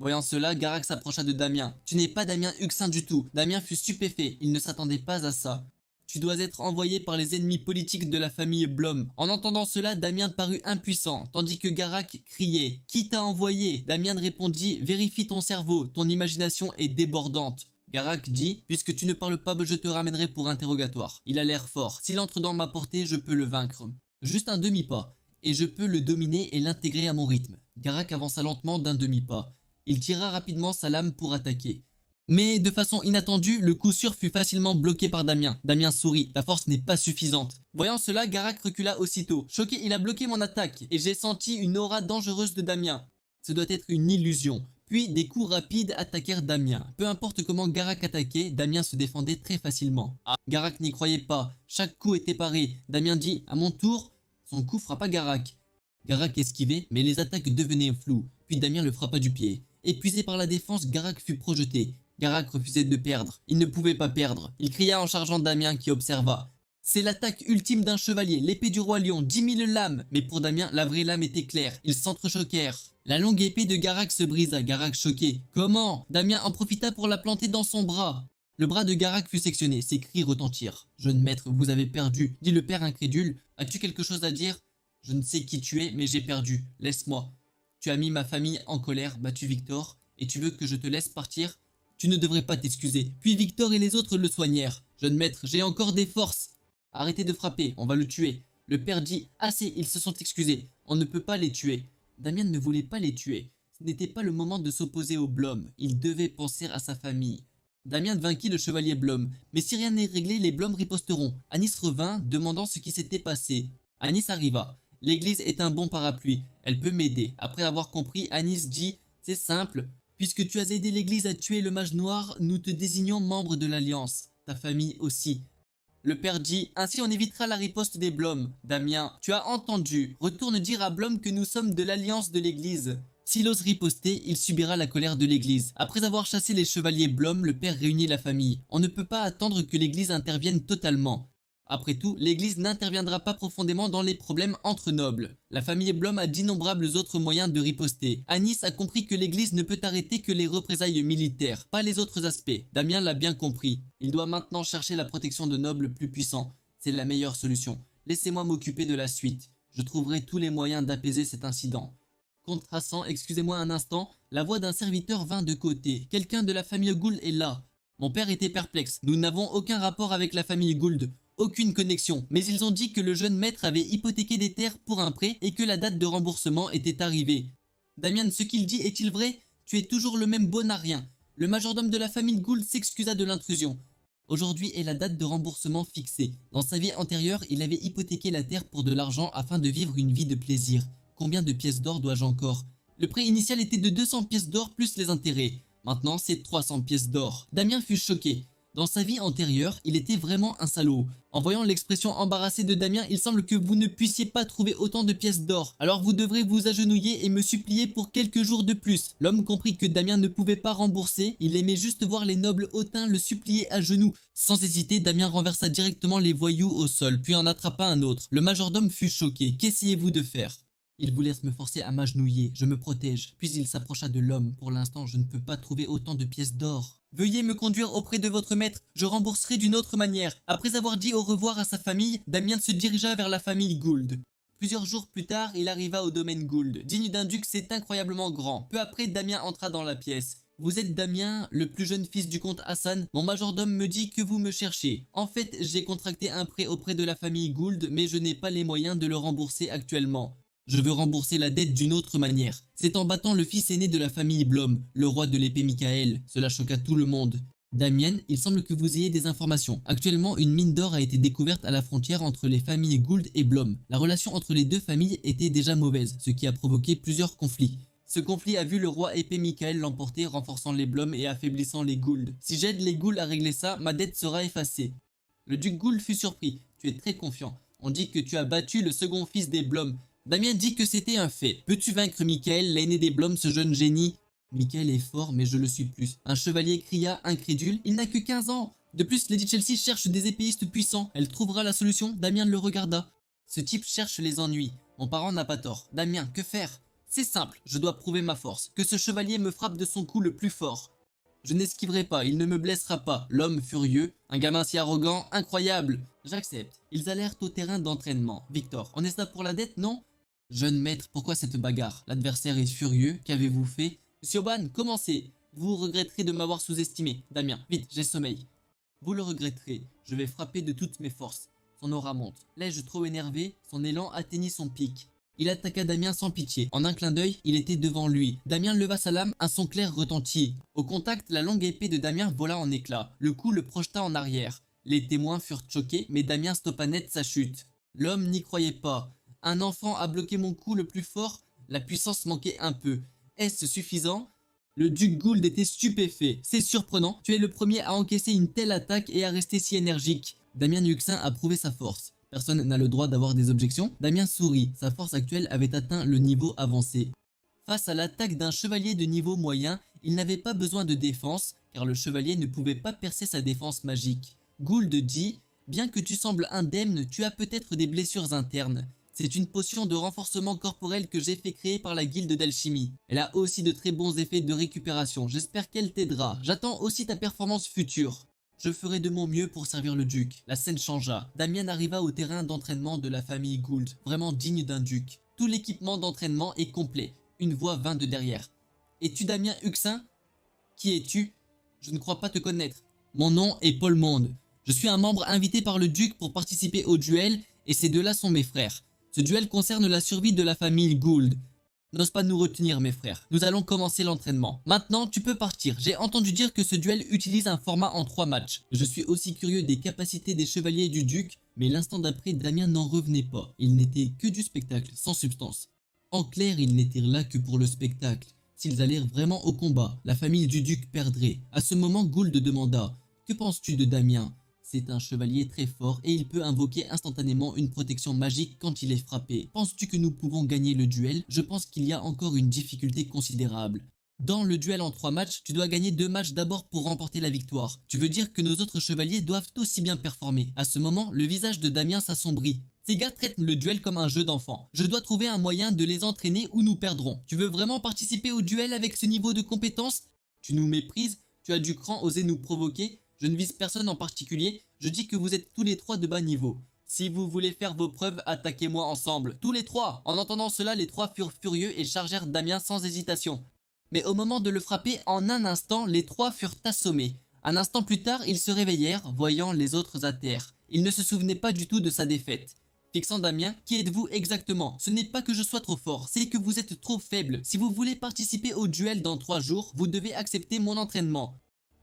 Voyant cela, Garak s'approcha de Damien. Tu n'es pas Damien Huxin du tout. Damien fut stupéfait, il ne s'attendait pas à ça. Tu dois être envoyé par les ennemis politiques de la famille Blom. En entendant cela, Damien parut impuissant, tandis que Garak criait. Qui t'a envoyé? Damien répondit. Vérifie ton cerveau, ton imagination est débordante. Garak dit, puisque tu ne parles pas, je te ramènerai pour interrogatoire. Il a l'air fort. S'il entre dans ma portée, je peux le vaincre. Juste un demi-pas. Et je peux le dominer et l'intégrer à mon rythme. Garak avança lentement d'un demi-pas. Il tira rapidement sa lame pour attaquer. Mais de façon inattendue, le coup sûr fut facilement bloqué par Damien. Damien sourit, ta force n'est pas suffisante. Voyant cela, Garak recula aussitôt. Choqué, il a bloqué mon attaque, et j'ai senti une aura dangereuse de Damien. Ce doit être une illusion. Puis des coups rapides attaquèrent Damien. Peu importe comment Garak attaquait, Damien se défendait très facilement. Ah, Garak n'y croyait pas, chaque coup était paré. Damien dit, à mon tour, son coup frappa Garak. Garak esquivait, mais les attaques devenaient floues. Puis Damien le frappa du pied. Épuisé par la défense, Garak fut projeté. Garak refusait de perdre. Il ne pouvait pas perdre. Il cria en chargeant Damien qui observa. C'est l'attaque ultime d'un chevalier, l'épée du roi lion, 10 000 lames. Mais pour Damien, la vraie lame était claire. Ils s'entrechoquèrent. La longue épée de Garak se brisa, Garak choqué. Comment? Damien en profita pour la planter dans son bras. Le bras de Garak fut sectionné, ses cris retentirent. Jeune maître, vous avez perdu, dit le père incrédule. As-tu quelque chose à dire? Je ne sais qui tu es, mais j'ai perdu. Laisse-moi. Tu as mis ma famille en colère, battu Victor, et tu veux que je te laisse partir? Tu ne devrais pas t'excuser. Puis Victor et les autres le soignèrent. Jeune maître, j'ai encore des forces. Arrêtez de frapper, on va le tuer. Le père dit, assez, ils se sont excusés. On ne peut pas les tuer. Damien ne voulait pas les tuer. Ce n'était pas le moment de s'opposer au Blom. Il devait penser à sa famille. Damien vainquit le chevalier Blom. Mais si rien n'est réglé, les Blom riposteront. Anis revint, demandant ce qui s'était passé. Anis arriva. L'église est un bon parapluie. Elle peut m'aider. Après avoir compris, Anis dit, c'est simple. Puisque tu as aidé l'église à tuer le mage noir, nous te désignons membre de l'Alliance. Ta famille aussi. Le père dit, ainsi on évitera la riposte des Blom. Damien, tu as entendu. Retourne dire à Blom que nous sommes de l'Alliance de l'église. S'il ose riposter, il subira la colère de l'église. Après avoir chassé les chevaliers Blom, le père réunit la famille. On ne peut pas attendre que l'église intervienne totalement. Après tout, l'église n'interviendra pas profondément dans les problèmes entre nobles. La famille Blom a d'innombrables autres moyens de riposter. Anis a compris que l'église ne peut arrêter que les représailles militaires, pas les autres aspects. Damien l'a bien compris. Il doit maintenant chercher la protection de nobles plus puissants. C'est la meilleure solution. Laissez-moi m'occuper de la suite. Je trouverai tous les moyens d'apaiser cet incident. Contrastant, excusez-moi un instant, la voix d'un serviteur vint de côté. Quelqu'un de la famille Gould est là. Mon père était perplexe. Nous n'avons aucun rapport avec la famille Gould. Aucune connexion, mais ils ont dit que le jeune maître avait hypothéqué des terres pour un prêt et que la date de remboursement était arrivée. Damian, ce qu'il dit est-il vrai? Tu es toujours le même bonarien. Le majordome de la famille Gould s'excusa de l'intrusion. Aujourd'hui est la date de remboursement fixée. Dans sa vie antérieure, il avait hypothéqué la terre pour de l'argent afin de vivre une vie de plaisir. Combien de pièces d'or dois-je encore? Le prêt initial était de 200 pièces d'or plus les intérêts. Maintenant, c'est 300 pièces d'or. Damien fut choqué. Dans sa vie antérieure, il était vraiment un salaud. En voyant l'expression embarrassée de Damien, il semble que vous ne puissiez pas trouver autant de pièces d'or. Alors vous devrez vous agenouiller et me supplier pour quelques jours de plus. L'homme comprit que Damien ne pouvait pas rembourser. Il aimait juste voir les nobles hautains le supplier à genoux. Sans hésiter, Damien renversa directement les voyous au sol, puis en attrapa un autre. Le majordome fut choqué. Qu'essayez-vous de faire? Il vous laisse me forcer à m'agenouiller. Je me protège. Puis il s'approcha de l'homme. Pour l'instant, je ne peux pas trouver autant de pièces d'or. Veuillez me conduire auprès de votre maître, je rembourserai d'une autre manière. Après avoir dit au revoir à sa famille, Damien se dirigea vers la famille Gould. Plusieurs jours plus tard, il arriva au domaine Gould. Digne d'un duc, c'est incroyablement grand. Peu après, Damien entra dans la pièce. Vous êtes Damien, le plus jeune fils du comte Hassan. Mon majordome me dit que vous me cherchez. En fait, j'ai contracté un prêt auprès de la famille Gould, mais je n'ai pas les moyens de le rembourser actuellement. Je veux rembourser la dette d'une autre manière. C'est en battant le fils aîné de la famille Blom, le roi de l'épée Michael. Cela choqua tout le monde. Damien, il semble que vous ayez des informations. Actuellement, une mine d'or a été découverte à la frontière entre les familles Gould et Blom. La relation entre les deux familles était déjà mauvaise, ce qui a provoqué plusieurs conflits. Ce conflit a vu le roi épée Michael l'emporter, renforçant les Blom et affaiblissant les Gould. Si j'aide les Gould à régler ça, ma dette sera effacée. Le duc Gould fut surpris. Tu es très confiant. On dit que tu as battu le second fils des Blom. Damien dit que c'était un fait. Peux-tu vaincre Michael, l'aîné des Blom, ce jeune génie? Michael est fort, mais je le suis plus. Un chevalier cria, incrédule. Il n'a que 15 ans. De plus, Lady Chelsea cherche des épéistes puissants. Elle trouvera la solution. Damien le regarda. Ce type cherche les ennuis. Mon parent n'a pas tort. Damien, que faire? C'est simple, je dois prouver ma force. Que ce chevalier me frappe de son coup le plus fort. Je n'esquiverai pas, il ne me blessera pas. L'homme furieux, un gamin si arrogant, incroyable. J'accepte. Ils allèrent au terrain d'entraînement. Victor, on est là pour la dette, non? Jeune maître, pourquoi cette bagarre? L'adversaire est furieux, qu'avez-vous fait? Monsieur Oban, commencez. Vous regretterez de m'avoir sous-estimé. Damien, vite, j'ai sommeil. Vous le regretterez, je vais frapper de toutes mes forces. Son aura monte. L'ai-je trop énervé? Son élan atteignit son pic. Il attaqua Damien sans pitié. En un clin d'œil, il était devant lui. Damien leva sa lame, un son clair retentit. Au contact, la longue épée de Damien vola en éclats. Le coup le projeta en arrière. Les témoins furent choqués, mais Damien stoppa net sa chute. L'homme n'y croyait pas. Un enfant a bloqué mon coup le plus fort. La puissance manquait un peu. Est-ce suffisant? Le duc Gould était stupéfait. C'est surprenant. Tu es le premier à encaisser une telle attaque et à rester si énergique. Damien Yuxin a prouvé sa force. Personne n'a le droit d'avoir des objections. Damien sourit. Sa force actuelle avait atteint le niveau avancé. Face à l'attaque d'un chevalier de niveau moyen, il n'avait pas besoin de défense, car le chevalier ne pouvait pas percer sa défense magique. Gould dit « Bien que tu sembles indemne, tu as peut-être des blessures internes. C'est une potion de renforcement corporel que j'ai fait créer par la guilde d'alchimie. Elle a aussi de très bons effets de récupération. J'espère qu'elle t'aidera. J'attends aussi ta performance future. Je ferai de mon mieux pour servir le duc. » La scène changea. Damien arriva au terrain d'entraînement de la famille Gould, vraiment digne d'un duc. Tout l'équipement d'entraînement est complet. Une voix vint de derrière. « Es-tu Damien Yuxin? Qui es-tu? Je ne crois pas te connaître. Mon nom est Paul Monde. Je suis un membre invité par le duc pour participer au duel et ces deux-là sont mes frères. Ce duel concerne la survie de la famille Gould. N'ose pas nous retenir, mes frères. Nous allons commencer l'entraînement. Maintenant, tu peux partir. J'ai entendu dire que ce duel utilise un format en 3 matchs. Je suis aussi curieux des capacités des chevaliers du duc, mais l'instant d'après, Damien n'en revenait pas. Il n'était que du spectacle, sans substance. En clair, ils n'étaient là que pour le spectacle. S'ils allèrent vraiment au combat, la famille du duc perdrait. À ce moment, Gould demanda « Que penses-tu de Damien ?» C'est un chevalier très fort et il peut invoquer instantanément une protection magique quand il est frappé. Penses-tu que nous pouvons gagner le duel? Je pense qu'il y a encore une difficulté considérable. Dans le duel en 3 matchs, tu dois gagner 2 matchs d'abord pour remporter la victoire. Tu veux dire que nos autres chevaliers doivent aussi bien performer. À ce moment, le visage de Damien s'assombrit. Ces gars traitent le duel comme un jeu d'enfant. Je dois trouver un moyen de les entraîner ou nous perdrons. Tu veux vraiment participer au duel avec ce niveau de compétence? Tu nous méprises? Tu as du cran oser nous provoquer? Je ne vise personne en particulier, je dis que vous êtes tous les 3 de bas niveau. Si vous voulez faire vos preuves, attaquez-moi ensemble. Tous les 3. En entendant cela, les 3 furent furieux et chargèrent Damien sans hésitation. Mais au moment de le frapper, en un instant, les 3 furent assommés. Un instant plus tard, ils se réveillèrent, voyant les autres à terre. Ils ne se souvenaient pas du tout de sa défaite. Fixant Damien, qui êtes-vous exactement? Ce n'est pas que je sois trop fort, c'est que vous êtes trop faible. Si vous voulez participer au duel dans 3 jours, vous devez accepter mon entraînement.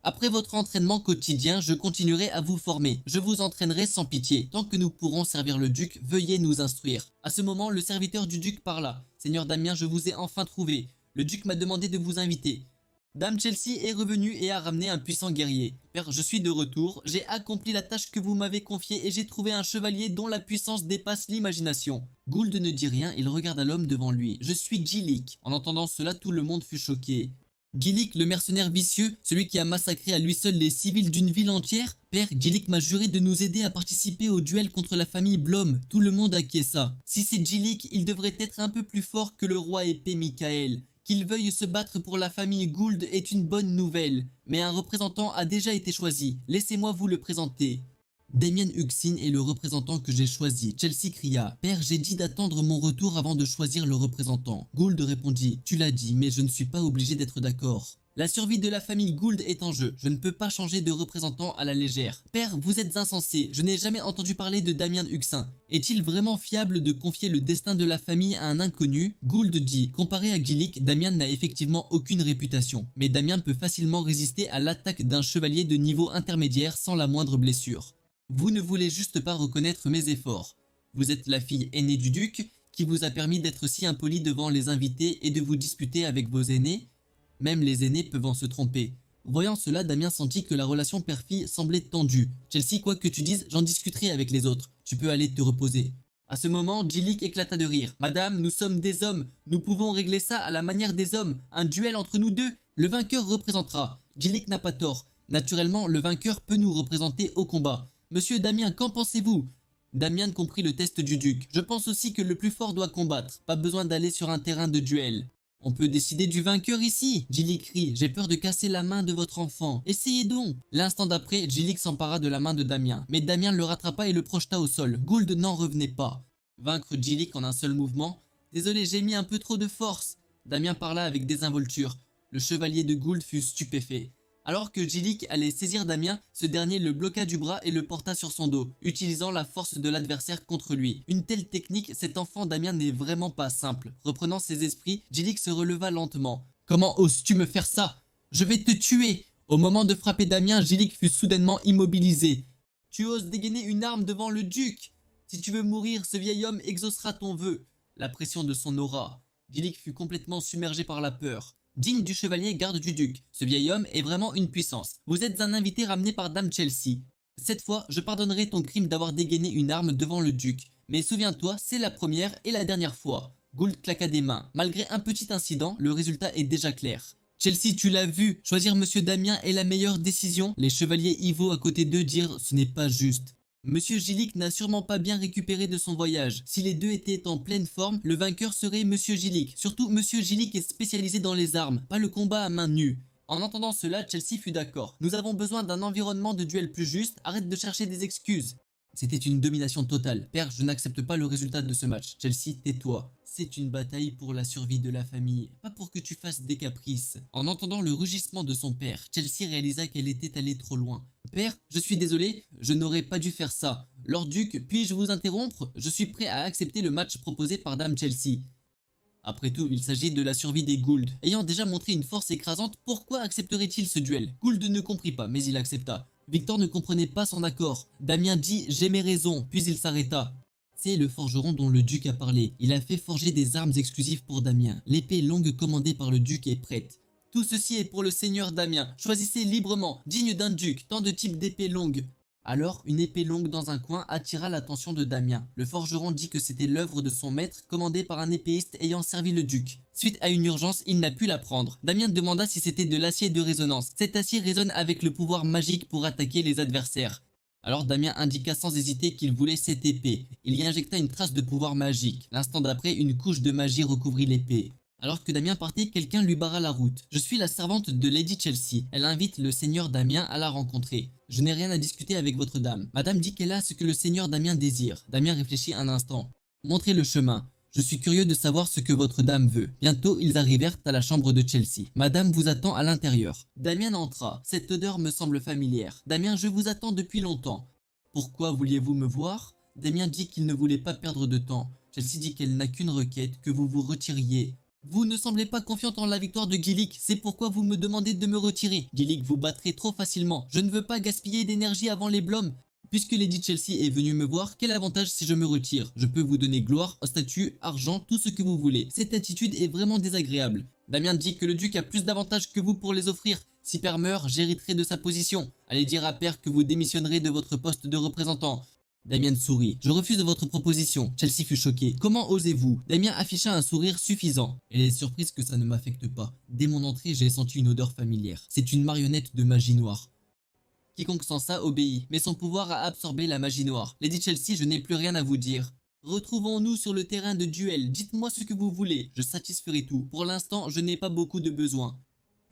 Après votre entraînement quotidien, je continuerai à vous former. Je vous entraînerai sans pitié. Tant que nous pourrons servir le duc, veuillez nous instruire. À ce moment, le serviteur du duc parla. Seigneur Damien, je vous ai enfin trouvé. Le duc m'a demandé de vous inviter. Dame Chelsea est revenue et a ramené un puissant guerrier. Père, je suis de retour. J'ai accompli la tâche que vous m'avez confiée et j'ai trouvé un chevalier dont la puissance dépasse l'imagination. Gould ne dit rien, il regarda l'homme devant lui. Je suis Gillick. En entendant cela, tout le monde fut choqué. Gillick, le mercenaire vicieux, celui qui a massacré à lui seul les civils d'une ville entière? Père, Gillick m'a juré de nous aider à participer au duel contre la famille Blom. Tout le monde acquiesça. Si c'est Gillick, il devrait être un peu plus fort que le roi épée Michael. Qu'il veuille se battre pour la famille Gould est une bonne nouvelle, mais un représentant a déjà été choisi. Laissez-moi vous le présenter. Damien Huxin est le représentant que j'ai choisi. Chelsea cria. Père, j'ai dit d'attendre mon retour avant de choisir le représentant. Gould répondit. Tu l'as dit, mais je ne suis pas obligé d'être d'accord. La survie de la famille Gould est en jeu. Je ne peux pas changer de représentant à la légère. Père, vous êtes insensé. Je n'ai jamais entendu parler de Damien Huxin. Est-il vraiment fiable de confier le destin de la famille à un inconnu? Gould dit. Comparé à Gillick, Damien n'a effectivement aucune réputation. Mais Damien peut facilement résister à l'attaque d'un chevalier de niveau intermédiaire sans la moindre blessure. Vous ne voulez juste pas reconnaître mes efforts. Vous êtes la fille aînée du duc, qui vous a permis d'être si impoli devant les invités et de vous disputer avec vos aînés. Même les aînés peuvent se tromper. Voyant cela, Damien sentit que la relation père-fille semblait tendue. Chelsea, quoi que tu dises, j'en discuterai avec les autres. Tu peux aller te reposer. À ce moment, Gillick éclata de rire. Madame, nous sommes des hommes. Nous pouvons régler ça à la manière des hommes. Un duel entre nous deux. Le vainqueur représentera. Gillick n'a pas tort. Naturellement, le vainqueur peut nous représenter au combat. Monsieur Damien, qu'en pensez-vous? Damien comprit le test du duc. Je pense aussi que le plus fort doit combattre. Pas besoin d'aller sur un terrain de duel. On peut décider du vainqueur ici. Gillick crie. J'ai peur de casser la main de votre enfant. Essayez donc. L'instant d'après, Gillick s'empara de la main de Damien. Mais Damien le rattrapa et le projeta au sol. Gould n'en revenait pas. Vaincre Gillick en un seul mouvement. Désolé, j'ai mis un peu trop de force. Damien parla avec désinvolture. Le chevalier de Gould fut stupéfait. Alors que Gillick allait saisir Damien, ce dernier le bloqua du bras et le porta sur son dos, utilisant la force de l'adversaire contre lui. Une telle technique, cet enfant Damien n'est vraiment pas simple. Reprenant ses esprits, Gillick se releva lentement. « Comment oses-tu me faire ça? Je vais te tuer !» Au moment de frapper Damien, Gillick fut soudainement immobilisé. « Tu oses dégainer une arme devant le duc? Si tu veux mourir, ce vieil homme exaucera ton vœu. » La pression de son aura. Gillick fut complètement submergé par la peur. Digne du chevalier garde du duc, ce vieil homme est vraiment une puissance. Vous êtes un invité ramené par Dame Chelsea. Cette fois, je pardonnerai ton crime d'avoir dégainé une arme devant le duc. Mais souviens-toi, c'est la première et la dernière fois. Gould claqua des mains. Malgré un petit incident, le résultat est déjà clair. Chelsea, tu l'as vu, choisir Monsieur Damien est la meilleure décision. Les chevaliers Ivo à côté d'eux dirent ce n'est pas juste. Monsieur Gillick n'a sûrement pas bien récupéré de son voyage. Si les deux étaient en pleine forme, le vainqueur serait Monsieur Gillick. Surtout, Monsieur Gillick est spécialisé dans les armes, pas le combat à main nue. En entendant cela, Chelsea fut d'accord. Nous avons besoin d'un environnement de duel plus juste, arrête de chercher des excuses. C'était une domination totale. Père, je n'accepte pas le résultat de ce match. Chelsea, tais-toi. C'est une bataille pour la survie de la famille, pas pour que tu fasses des caprices. En entendant le rugissement de son père, Chelsea réalisa qu'elle était allée trop loin. Père, je suis désolé, je n'aurais pas dû faire ça. Lord Duc, puis-je vous interrompre? Je suis prêt à accepter le match proposé par Dame Chelsea. Après tout, il s'agit de la survie des Gould. Ayant déjà montré une force écrasante, pourquoi accepterait-il ce duel? Gould ne comprit pas, mais il accepta. Victor ne comprenait pas son accord. Damien dit « j'ai mes raisons », puis il s'arrêta. C'est le forgeron dont le duc a parlé. Il a fait forger des armes exclusives pour Damien. L'épée longue commandée par le duc est prête. Tout ceci est pour le seigneur Damien. Choisissez librement, digne d'un duc, tant de types d'épées longues. Alors, une épée longue dans un coin attira l'attention de Damien. Le forgeron dit que c'était l'œuvre de son maître, commandée par un épéiste ayant servi le duc. Suite à une urgence, il n'a pu la prendre. Damien demanda si c'était de l'acier de résonance. Cet acier résonne avec le pouvoir magique pour attaquer les adversaires. Alors Damien indiqua sans hésiter qu'il voulait cette épée. Il y injecta une trace de pouvoir magique. L'instant d'après, une couche de magie recouvrit l'épée. Alors que Damien partait, quelqu'un lui barra la route. Je suis la servante de Lady Chelsea. Elle invite le seigneur Damien à la rencontrer. Je n'ai rien à discuter avec votre dame. Madame dit qu'elle a ce que le seigneur Damien désire. Damien réfléchit un instant. Montrez le chemin. Je suis curieux de savoir ce que votre dame veut. Bientôt, ils arrivèrent à la chambre de Chelsea. Madame vous attend à l'intérieur. Damien entra. Cette odeur me semble familière. Damien, je vous attends depuis longtemps. Pourquoi vouliez-vous me voir? Damien dit qu'il ne voulait pas perdre de temps. Chelsea dit qu'elle n'a qu'une requête, que vous vous retiriez. Vous ne semblez pas confiante en la victoire de Gillick, c'est pourquoi vous me demandez de me retirer. Gillick vous battrait trop facilement. Je ne veux pas gaspiller d'énergie avant les Bloms. Puisque Lady Chelsea est venue me voir, quel avantage si je me retire? Je peux vous donner gloire, statut, argent, tout ce que vous voulez. Cette attitude est vraiment désagréable. Damien dit que le duc a plus d'avantages que vous pour les offrir. Si père meurt, j'hériterai de sa position. Allez dire à père que vous démissionnerez de votre poste de représentant. Damien sourit. Je refuse votre proposition. Chelsea fut choquée. Comment osez-vous? Damien afficha un sourire suffisant. Elle est surprise que ça ne m'affecte pas. Dès mon entrée, j'ai senti une odeur familière. C'est une marionnette de magie noire. Quiconque sent ça obéit, mais son pouvoir a absorbé la magie noire. Lady Chelsea, je n'ai plus rien à vous dire. Retrouvons-nous sur le terrain de duel, dites-moi ce que vous voulez, je satisferai tout. Pour l'instant, je n'ai pas beaucoup de besoins.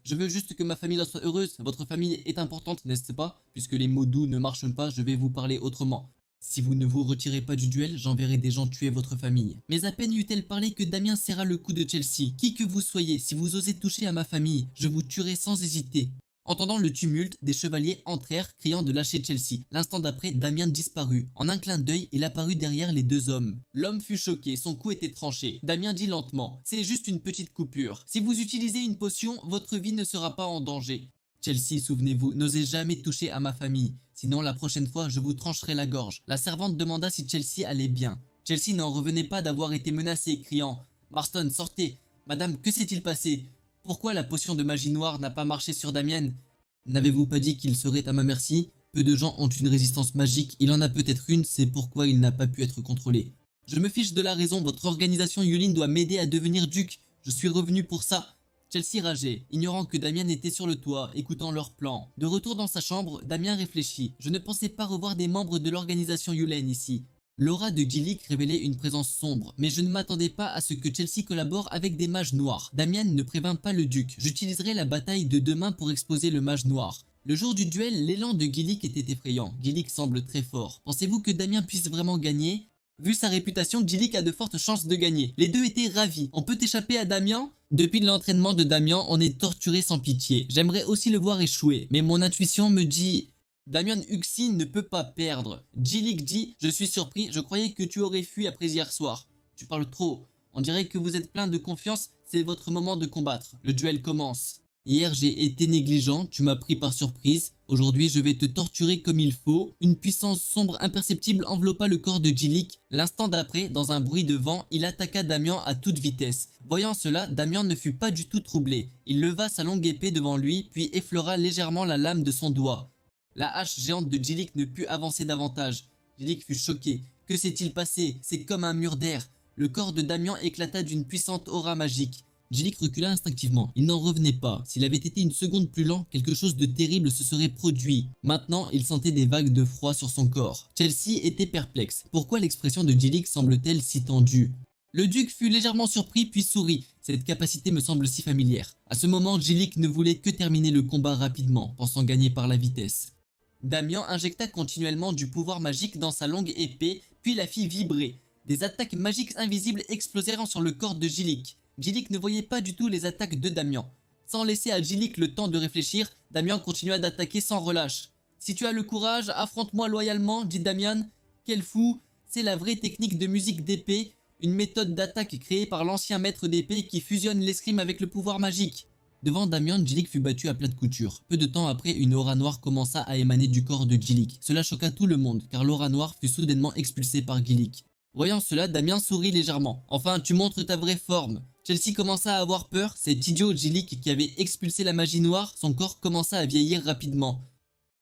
Je veux juste que ma famille soit heureuse, votre famille est importante, n'est-ce pas? Puisque les mots doux ne marchent pas, je vais vous parler autrement. Si vous ne vous retirez pas du duel, j'enverrai des gens tuer votre famille. Mais à peine eut-elle parlé que Damien serra le cou de Chelsea. Qui que vous soyez, si vous osez toucher à ma famille, je vous tuerai sans hésiter. Entendant le tumulte, des chevaliers entrèrent, criant de lâcher Chelsea. L'instant d'après, Damien disparut. En un clin d'œil, il apparut derrière les deux hommes. L'homme fut choqué, son cou était tranché. Damien dit lentement, « C'est juste une petite coupure. Si vous utilisez une potion, votre vie ne sera pas en danger. » Chelsea, souvenez-vous, n'osez jamais toucher à ma famille. Sinon, la prochaine fois, je vous trancherai la gorge. La servante demanda si Chelsea allait bien. Chelsea n'en revenait pas d'avoir été menacée, criant, « Marston, sortez. Madame, que s'est-il passé ? Pourquoi la potion de magie noire n'a pas marché sur Damien? N'avez-vous pas dit qu'il serait à ma merci? Peu de gens ont une résistance magique, il en a peut-être une, c'est pourquoi il n'a pas pu être contrôlé. Je me fiche de la raison, votre organisation Yulin doit m'aider à devenir duc. Je suis revenu pour ça. » Chelsea rageait, ignorant que Damien était sur le toit, écoutant leur plan. De retour dans sa chambre, Damien réfléchit. Je ne pensais pas revoir des membres de l'organisation Yulin ici. L'aura de Gillick révélait une présence sombre, mais je ne m'attendais pas à ce que Chelsea collabore avec des mages noirs. Damien ne prévint pas le duc. J'utiliserai la bataille de demain pour exposer le mage noir. Le jour du duel, l'élan de Gillick était effrayant. Gillick semble très fort. Pensez-vous que Damien puisse vraiment gagner? Vu sa réputation, Gillick a de fortes chances de gagner. Les deux étaient ravis. On peut échapper à Damien? Depuis l'entraînement de Damien, on est torturé sans pitié. J'aimerais aussi le voir échouer, mais mon intuition me dit... Damien Huxi ne peut pas perdre. Gillick dit, je suis surpris, je croyais que tu aurais fui après hier soir. Tu parles trop. On dirait que vous êtes plein de confiance, c'est votre moment de combattre. Le duel commence. Hier j'ai été négligent, tu m'as pris par surprise. Aujourd'hui je vais te torturer comme il faut. Une puissance sombre imperceptible enveloppa le corps de Gillick. L'instant d'après, dans un bruit de vent, il attaqua Damien à toute vitesse. Voyant cela, Damien ne fut pas du tout troublé. Il leva sa longue épée devant lui, puis effleura légèrement la lame de son doigt. La hache géante de Gillick ne put avancer davantage. Gillick fut choqué. Que s'est-il passé? C'est comme un mur d'air. Le corps de Damien éclata d'une puissante aura magique. Gillick recula instinctivement. Il n'en revenait pas. S'il avait été une seconde plus lent, quelque chose de terrible se serait produit. Maintenant, il sentait des vagues de froid sur son corps. Chelsea était perplexe. Pourquoi l'expression de Gillick semble-t-elle si tendue? Le duc fut légèrement surpris puis sourit. Cette capacité me semble si familière. À ce moment, Gillick ne voulait que terminer le combat rapidement, pensant gagner par la vitesse. Damien injecta continuellement du pouvoir magique dans sa longue épée, puis la fit vibrer. Des attaques magiques invisibles explosèrent sur le corps de Gillick. Gillick ne voyait pas du tout les attaques de Damien. Sans laisser à Gillick le temps de réfléchir, Damien continua d'attaquer sans relâche. « Si tu as le courage, affronte-moi loyalement, dit Damien. Quel fou! C'est la vraie technique de musique d'épée, une méthode d'attaque créée par l'ancien maître d'épée qui fusionne l'escrime avec le pouvoir magique. » Devant Damien, Gillick fut battu à plat de couture. Peu de temps après, une aura noire commença à émaner du corps de Gillick. Cela choqua tout le monde, car l'aura noire fut soudainement expulsée par Gillick. Voyant cela, Damien sourit légèrement. « Enfin, tu montres ta vraie forme. » Chelsea commença à avoir peur. Cet idiot Gillick qui avait expulsé la magie noire, son corps commença à vieillir rapidement.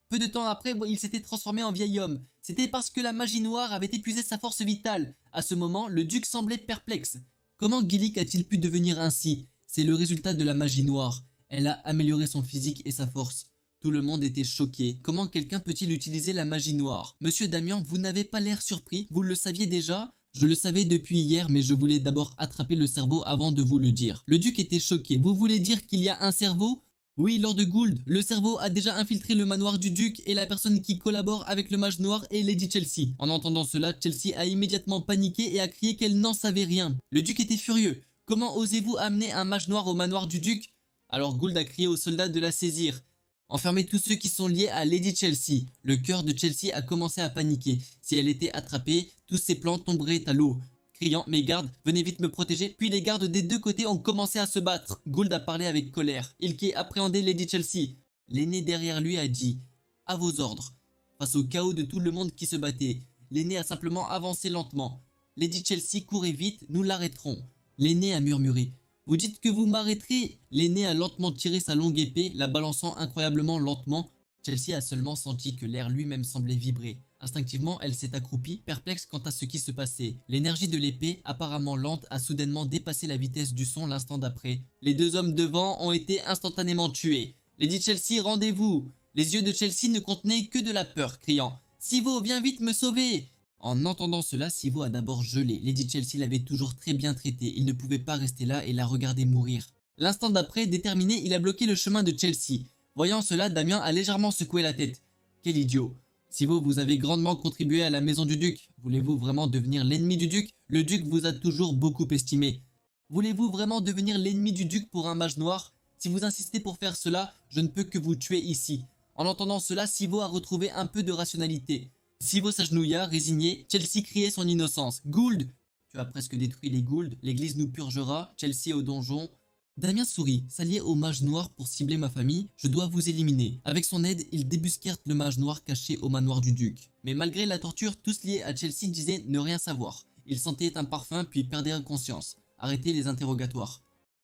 Peu de temps après, il s'était transformé en vieil homme. C'était parce que la magie noire avait épuisé sa force vitale. À ce moment, le duc semblait perplexe. Comment Gillick a-t-il pu devenir ainsi? C'est le résultat de la magie noire. Elle a amélioré son physique et sa force. Tout le monde était choqué. Comment quelqu'un peut-il utiliser la magie noire? Monsieur Damien, vous n'avez pas l'air surpris. Vous le saviez déjà? Je le savais depuis hier, mais je voulais d'abord attraper le cerveau avant de vous le dire. Le duc était choqué. Vous voulez dire qu'il y a un cerveau? Oui, Lord Gould, le cerveau a déjà infiltré le manoir du duc et la personne qui collabore avec le mage noir est Lady Chelsea. En entendant cela, Chelsea a immédiatement paniqué et a crié qu'elle n'en savait rien. Le duc était furieux. Comment osez-vous amener un mage noir au manoir du duc? Alors Gould a crié aux soldats de la saisir. Enfermez tous ceux qui sont liés à Lady Chelsea. Le cœur de Chelsea a commencé à paniquer. Si elle était attrapée, tous ses plans tomberaient à l'eau. Criant, mes gardes, venez vite me protéger. Puis les gardes des deux côtés ont commencé à se battre. Gould a parlé avec colère. Ilke appréhendait Lady Chelsea. L'aîné derrière lui a dit, à vos ordres. Face au chaos de tout le monde qui se battait, l'aîné a simplement avancé lentement. Lady Chelsea courait vite, nous l'arrêterons. L'aîné a murmuré. Vous dites que vous m'arrêterez? L'aîné a lentement tiré sa longue épée, la balançant incroyablement lentement. Chelsea a seulement senti que l'air lui-même semblait vibrer. Instinctivement, elle s'est accroupie, perplexe quant à ce qui se passait. L'énergie de l'épée, apparemment lente, a soudainement dépassé la vitesse du son l'instant d'après. Les deux hommes devant ont été instantanément tués. Lady Chelsea, rendez-vous! Les yeux de Chelsea ne contenaient que de la peur, criant « Sivo, viens vite me sauver !» En entendant cela, Sivo a d'abord gelé. Lady Chelsea l'avait toujours très bien traité, il ne pouvait pas rester là et la regarder mourir. L'instant d'après, déterminé, il a bloqué le chemin de Chelsea. Voyant cela, Damien a légèrement secoué la tête. Quel idiot. Sivo, vous avez grandement contribué à la maison du duc. Voulez-vous vraiment devenir l'ennemi du duc? Le duc vous a toujours beaucoup estimé. Voulez-vous vraiment devenir l'ennemi du duc pour un mage noir? Si vous insistez pour faire cela, je ne peux que vous tuer ici. En entendant cela, Sivo a retrouvé un peu de rationalité. Sivo s'agenouilla, résigné, Chelsea criait son innocence. Gould! Tu as presque détruit les Gould, l'église nous purgera, Chelsea au donjon. Damien sourit, s'allier au mage noir pour cibler ma famille, je dois vous éliminer. Avec son aide, ils débusquèrent le mage noir caché au manoir du duc. Mais malgré la torture, tous liés à Chelsea disaient ne rien savoir. Ils sentaient un parfum puis perdirent conscience. Arrêtez les interrogatoires.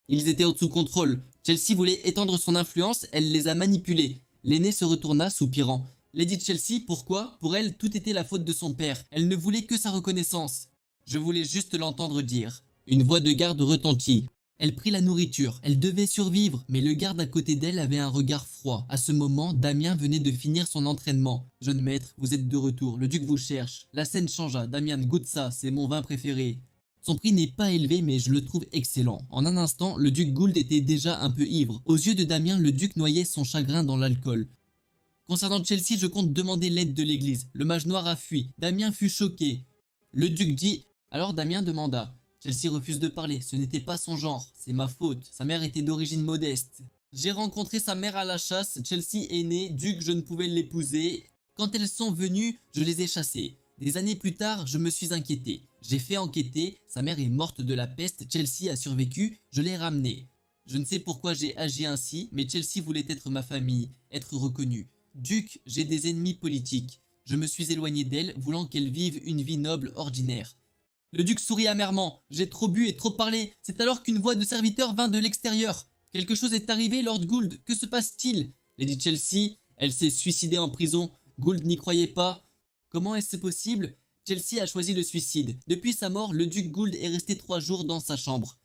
Ils étaient sous contrôle. Chelsea voulait étendre son influence, elle les a manipulés. L'aîné se retourna soupirant. Lady Chelsea, pourquoi? Pour elle, tout était la faute de son père. Elle ne voulait que sa reconnaissance. Je voulais juste l'entendre dire. Une voix de garde retentit. Elle prit la nourriture, elle devait survivre, mais le garde à côté d'elle avait un regard froid. À ce moment, Damien venait de finir son entraînement. Jeune maître, vous êtes de retour, le duc vous cherche. La scène changea, Damien, goûte ça, c'est mon vin préféré. Son prix n'est pas élevé, mais je le trouve excellent. En un instant, le duc Gould était déjà un peu ivre. Aux yeux de Damien, le duc noyait son chagrin dans l'alcool. Concernant Chelsea, je compte demander l'aide de l'église. Le mage noir a fui. Damien fut choqué. Le duc dit... Alors Damien demanda... Chelsea refuse de parler, ce n'était pas son genre, c'est ma faute, sa mère était d'origine modeste. J'ai rencontré sa mère à la chasse, Chelsea est née, duc je ne pouvais l'épouser. Quand elles sont venues, je les ai chassées. Des années plus tard, je me suis inquiété. J'ai fait enquêter, sa mère est morte de la peste, Chelsea a survécu, je l'ai ramenée. Je ne sais pourquoi j'ai agi ainsi, mais Chelsea voulait être ma famille, être reconnue. Duc, j'ai des ennemis politiques. Je me suis éloigné d'elle, voulant qu'elle vive une vie noble ordinaire. Le duc sourit amèrement. J'ai trop bu et trop parlé. C'est alors qu'une voix de serviteur vint de l'extérieur. Quelque chose est arrivé, Lord Gould. Que se passe-t-il? Lady Chelsea, elle s'est suicidée en prison. Gould n'y croyait pas. Comment est-ce possible? Chelsea a choisi le suicide. Depuis sa mort, le duc Gould est resté 3 jours dans sa chambre.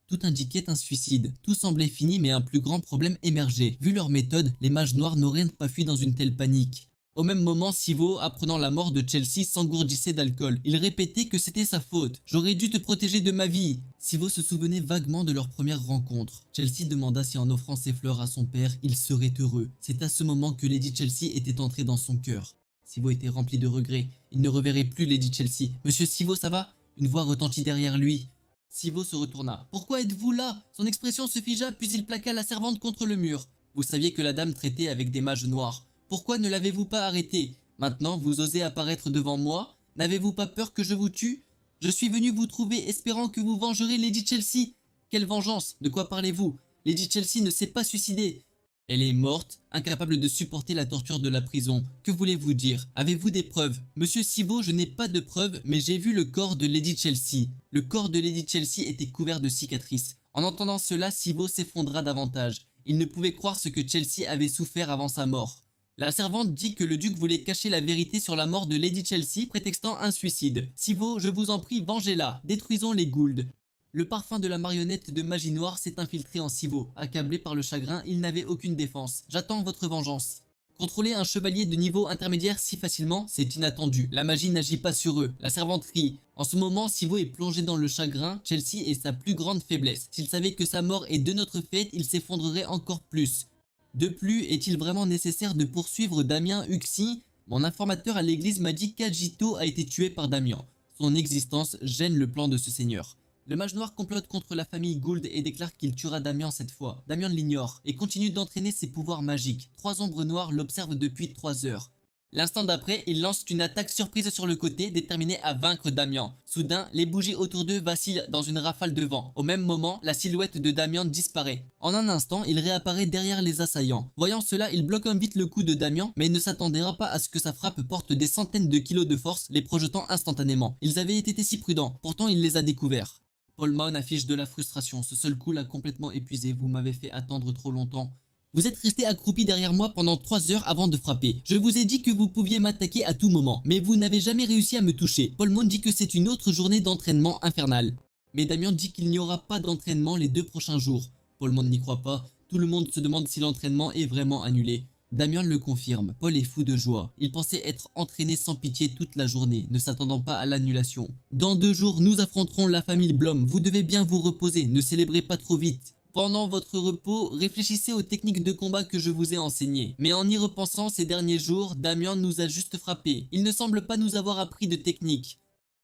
Tout indiquait un suicide. Tout semblait fini, mais un plus grand problème émergeait. Vu leur méthode, les mages noirs n'auraient pas fui dans une telle panique. Au même moment, Sivo, apprenant la mort de Chelsea, s'engourdissait d'alcool. Il répétait que c'était sa faute. J'aurais dû te protéger de ma vie. Sivo se souvenait vaguement de leur première rencontre. Chelsea demanda si en offrant ses fleurs à son père, il serait heureux. C'est à ce moment que Lady Chelsea était entrée dans son cœur. Sivo était rempli de regrets. Il ne reverrait plus Lady Chelsea. Monsieur Sivo, ça va? Une voix retentit derrière lui. Sivo se retourna. Pourquoi êtes-vous là? Son expression se figea, puis il plaqua la servante contre le mur. Vous saviez que la dame traitait avec des mages noirs. Pourquoi ne l'avez-vous pas arrêté? Maintenant, vous osez apparaître devant moi? N'avez-vous pas peur que je vous tue? Je suis venu vous trouver espérant que vous vengerez Lady Chelsea. Quelle vengeance? De quoi parlez-vous? Lady Chelsea ne s'est pas suicidée. Elle est morte, incapable de supporter la torture de la prison. Que voulez-vous dire? Avez-vous des preuves? Monsieur Sivo, je n'ai pas de preuves, mais j'ai vu le corps de Lady Chelsea. Le corps de Lady Chelsea était couvert de cicatrices. En entendant cela, Sivo s'effondra davantage. Il ne pouvait croire ce que Chelsea avait souffert avant sa mort. La servante dit que le duc voulait cacher la vérité sur la mort de Lady Chelsea, prétextant un suicide. Sivo, je vous en prie, vengez-la, détruisons les Gould. Le parfum de la marionnette de magie noire s'est infiltré en Sivo. Accablé par le chagrin, il n'avait aucune défense. J'attends votre vengeance. Contrôler un chevalier de niveau intermédiaire si facilement, c'est inattendu. La magie n'agit pas sur eux. La servante rit. En ce moment, Sivo est plongé dans le chagrin. Chelsea est sa plus grande faiblesse. S'il savait que sa mort est de notre fait, il s'effondrerait encore plus. De plus, est-il vraiment nécessaire de poursuivre Damien Huxley? Mon informateur à l'église m'a dit qu'Agito a été tué par Damien. Son existence gêne le plan de ce seigneur. Le mage noir complote contre la famille Gould et déclare qu'il tuera Damien cette fois. Damien l'ignore et continue d'entraîner ses pouvoirs magiques. 3 ombres noires l'observent depuis 3 heures. L'instant d'après, ils lancent une attaque surprise sur le côté, déterminée à vaincre Damien. Soudain, les bougies autour d'eux vacillent dans une rafale de vent. Au même moment, la silhouette de Damien disparaît. En un instant, il réapparaît derrière les assaillants. Voyant cela, il bloque vite le coup de Damien, mais il ne s'attendra pas à ce que sa frappe porte des centaines de kilos de force, les projetant instantanément. Ils avaient été si prudents, pourtant il les a découverts. Paul Mahon affiche de la frustration. Ce seul coup l'a complètement épuisé. Vous m'avez fait attendre trop longtemps. Vous êtes resté accroupi derrière moi pendant 3 heures avant de frapper. Je vous ai dit que vous pouviez m'attaquer à tout moment, mais vous n'avez jamais réussi à me toucher. Paul Mahon dit que c'est une autre journée d'entraînement infernal. Mais Damien dit qu'il n'y aura pas d'entraînement les 2 prochains jours. Paul Mahon n'y croit pas. Tout le monde se demande si l'entraînement est vraiment annulé. Damien le confirme, Paul est fou de joie. Il pensait être entraîné sans pitié toute la journée, ne s'attendant pas à l'annulation. Dans 2 jours, nous affronterons la famille Blom. Vous devez bien vous reposer, ne célébrez pas trop vite. Pendant votre repos, réfléchissez aux techniques de combat que je vous ai enseignées. Mais en y repensant ces derniers jours, Damien nous a juste frappés. Il ne semble pas nous avoir appris de techniques.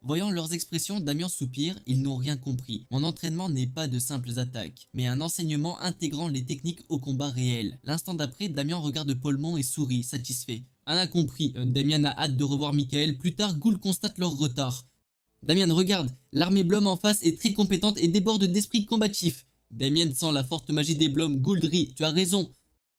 Voyant leurs expressions, Damien soupire, ils n'ont rien compris. Mon entraînement n'est pas de simples attaques, mais un enseignement intégrant les techniques au combat réel. L'instant d'après, Damien regarde Paulmon et sourit, satisfait. On a compris, Damien a hâte de revoir Michael. Plus tard, Gould constate leur retard. Damien, regarde, l'armée Blom en face est très compétente et déborde d'esprit combatif. Damien sent la forte magie des Blom. Gould rit, tu as raison.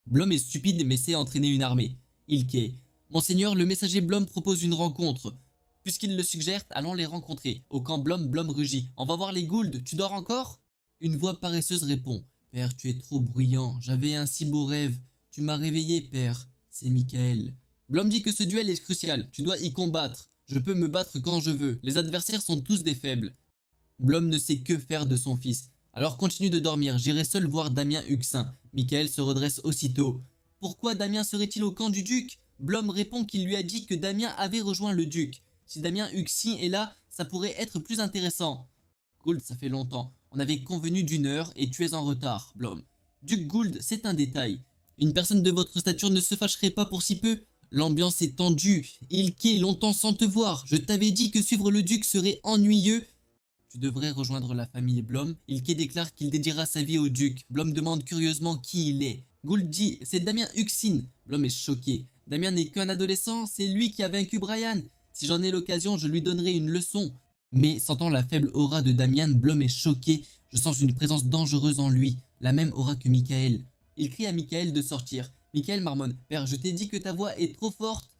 Blom est stupide mais sait entraîner une armée. Ilke. Monseigneur, le messager Blom propose une rencontre. Puisqu'il le suggère, allons les rencontrer. Au camp Blom, Blom rugit. On va voir les Gould, tu dors encore? Une voix paresseuse répond. Père, tu es trop bruyant, j'avais un si beau rêve. Tu m'as réveillé, père. C'est Michael. Blom dit que ce duel est crucial, tu dois y combattre. Je peux me battre quand je veux, les adversaires sont tous des faibles. Blom ne sait que faire de son fils. Alors continue de dormir, j'irai seul voir Damien Huxin. Michael se redresse aussitôt. Pourquoi Damien serait-il au camp du duc? Blom répond qu'il lui a dit que Damien avait rejoint le duc. Si Damien Huxin est là, ça pourrait être plus intéressant. Gould, ça fait longtemps. On avait convenu d'1 heure et tu es en retard, Blom. Duc Gould, c'est un détail. Une personne de votre stature ne se fâcherait pas pour si peu. L'ambiance est tendue. Ilke, longtemps sans te voir. Je t'avais dit que suivre le duc serait ennuyeux. Tu devrais rejoindre la famille Blom. Ilke déclare qu'il dédiera sa vie au duc. Blom demande curieusement qui il est. Gould dit, c'est Damien Huxin. Blom est choqué. Damien n'est qu'un adolescent, c'est lui qui a vaincu Brian. Si j'en ai l'occasion, je lui donnerai une leçon. Mais sentant la faible aura de Damien, Blom est choqué. Je sens une présence dangereuse en lui, la même aura que Michael. Il crie à Michael de sortir. Michael marmonne. Père, je t'ai dit que ta voix est trop forte.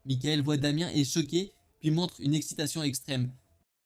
Michael voit Damien et est choqué, puis montre une excitation extrême.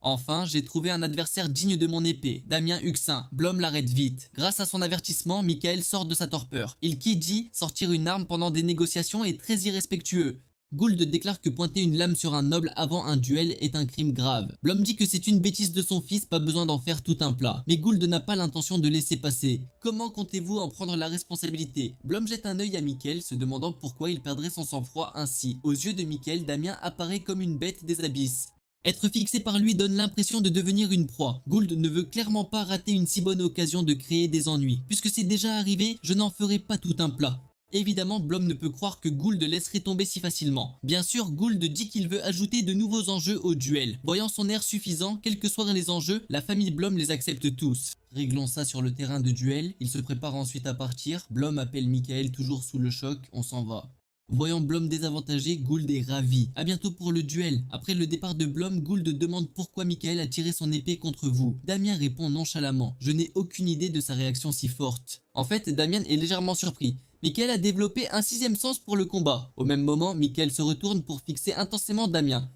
Enfin, j'ai trouvé un adversaire digne de mon épée, Damien Huxin. Blom l'arrête vite. Grâce à son avertissement, Michael sort de sa torpeur. Il qui dit sortir une arme pendant des négociations est très irrespectueux. Gould déclare que pointer une lame sur un noble avant un duel est un crime grave. Blom dit que c'est une bêtise de son fils, pas besoin d'en faire tout un plat. Mais Gould n'a pas l'intention de laisser passer. Comment comptez-vous en prendre la responsabilité? Blom jette un œil à Michael, se demandant pourquoi il perdrait son sang-froid ainsi. Aux yeux de Michael, Damien apparaît comme une bête des abysses. Être fixé par lui donne l'impression de devenir une proie. Gould ne veut clairement pas rater une si bonne occasion de créer des ennuis. Puisque c'est déjà arrivé, je n'en ferai pas tout un plat. Évidemment, Blom ne peut croire que Gould laisserait tomber si facilement. Bien sûr, Gould dit qu'il veut ajouter de nouveaux enjeux au duel. Voyant son air suffisant, quels que soient les enjeux, la famille Blom les accepte tous. Réglons ça sur le terrain de duel, il se prépare ensuite à partir. Blom appelle Michael toujours sous le choc, on s'en va. Voyant Blom désavantagé, Gould est ravi. A bientôt pour le duel. Après le départ de Blom, Gould demande pourquoi Michael a tiré son épée contre vous. Damien répond nonchalamment. Je n'ai aucune idée de sa réaction si forte. En fait, Damien est légèrement surpris. Michael a développé un 6e sens pour le combat. Au même moment, Michael se retourne pour fixer intensément Damien.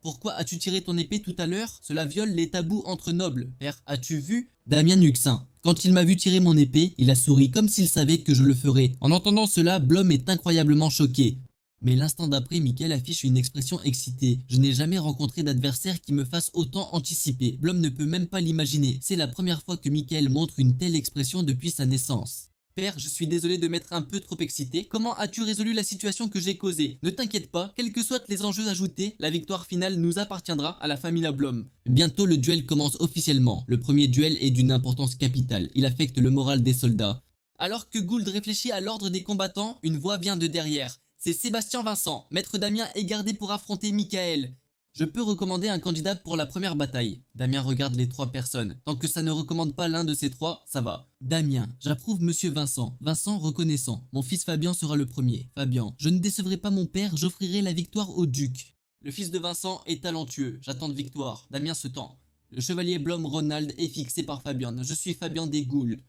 Pourquoi as-tu tiré ton épée tout à l'heure? Cela viole les tabous entre nobles. Père, as-tu vu? Damien Huxin. Quand il m'a vu tirer mon épée, il a souri comme s'il savait que je le ferais. En entendant cela, Blom est incroyablement choqué. Mais l'instant d'après, Michael affiche une expression excitée. Je n'ai jamais rencontré d'adversaire qui me fasse autant anticiper. Blom ne peut même pas l'imaginer. C'est la première fois que Michael montre une telle expression depuis sa naissance. Père, je suis désolé de m'être un peu trop excité. Comment as-tu résolu la situation que j'ai causée? Ne t'inquiète pas, quels que soient les enjeux ajoutés, la victoire finale nous appartiendra à la famille Blom. Bientôt le duel commence officiellement. Le premier duel est d'une importance capitale. Il affecte le moral des soldats. Alors que Gould réfléchit à l'ordre des combattants, une voix vient de derrière. C'est Sébastien Vincent. Maître Damien est gardé pour affronter Michael. Je peux recommander un candidat pour la première bataille. Damien regarde les 3 personnes. Tant que ça ne recommande pas l'un de ces 3, ça va. Damien, j'approuve monsieur Vincent. Vincent reconnaissant. Mon fils Fabien sera le premier. Fabien, je ne décevrai pas mon père, j'offrirai la victoire au duc. Le fils de Vincent est talentueux. J'attends de victoire. Damien se tend. Le chevalier Blom Ronald est fixé par Fabien. Je suis Fabien des Gould.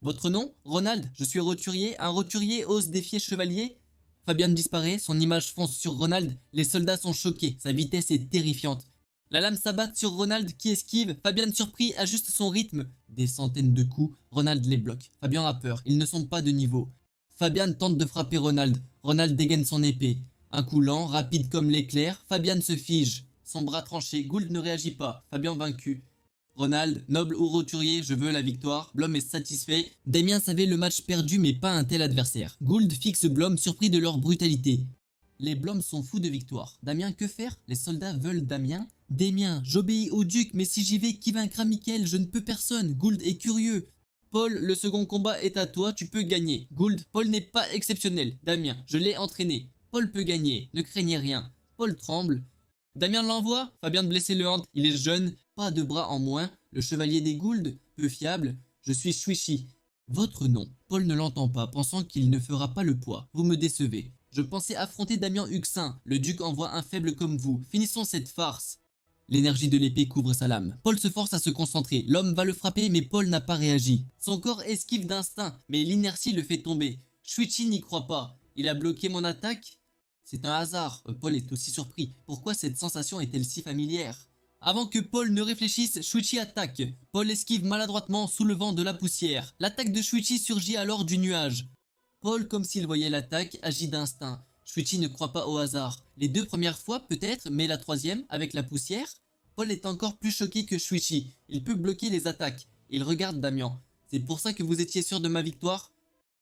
Votre nom? Ronald. Je suis roturier. Un roturier ose défier chevalier? Fabien disparaît, son image fonce sur Ronald, les soldats sont choqués, sa vitesse est terrifiante. La lame s'abat sur Ronald qui esquive, Fabien surpris ajuste son rythme. Des centaines de coups, Ronald les bloque. Fabien a peur, ils ne sont pas de niveau. Fabien tente de frapper Ronald, Ronald dégaine son épée. Un coup lent, rapide comme l'éclair, Fabien se fige. Son bras tranché, Gould ne réagit pas, Fabien vaincu. Ronald, noble ou roturier, je veux la victoire. Blom est satisfait. Damien savait le match perdu mais pas un tel adversaire. Gould fixe Blom surpris de leur brutalité. Les Bloms sont fous de victoire. Damien, que faire? Les soldats veulent Damien. Damien, j'obéis au duc, mais si j'y vais, qui vaincra Michael? Je ne peux personne. Gould est curieux. Paul, le second combat est à toi, tu peux gagner. Gould, Paul n'est pas exceptionnel. Damien, je l'ai entraîné. Paul peut gagner, ne craignez rien. Paul tremble. Damien l'envoie, Fabien de blesser le hand, il est jeune, pas de bras en moins. Le chevalier des Gould, peu fiable. Je suis Shuichi. Votre nom. Paul ne l'entend pas, pensant qu'il ne fera pas le poids. Vous me décevez. Je pensais affronter Damien Huxin. Le duc envoie un faible comme vous. Finissons cette farce. L'énergie de l'épée couvre sa lame. Paul se force à se concentrer. L'homme va le frapper, mais Paul n'a pas réagi. Son corps esquive d'instinct, mais l'inertie le fait tomber. Shuichi n'y croit pas. Il a bloqué mon attaque? C'est un hasard. Paul est aussi surpris. Pourquoi cette sensation est-elle si familière? Avant que Paul ne réfléchisse, Shuichi attaque. Paul esquive maladroitement, soulevant de la poussière. L'attaque de Shuichi surgit alors du nuage. Paul, comme s'il voyait l'attaque, agit d'instinct. Shuichi ne croit pas au hasard. Les 2 premières fois peut-être, mais la troisième, avec la poussière? Paul est encore plus choqué que Shuichi. Il peut bloquer les attaques. Il regarde Damien. C'est pour ça que vous étiez sûr de ma victoire?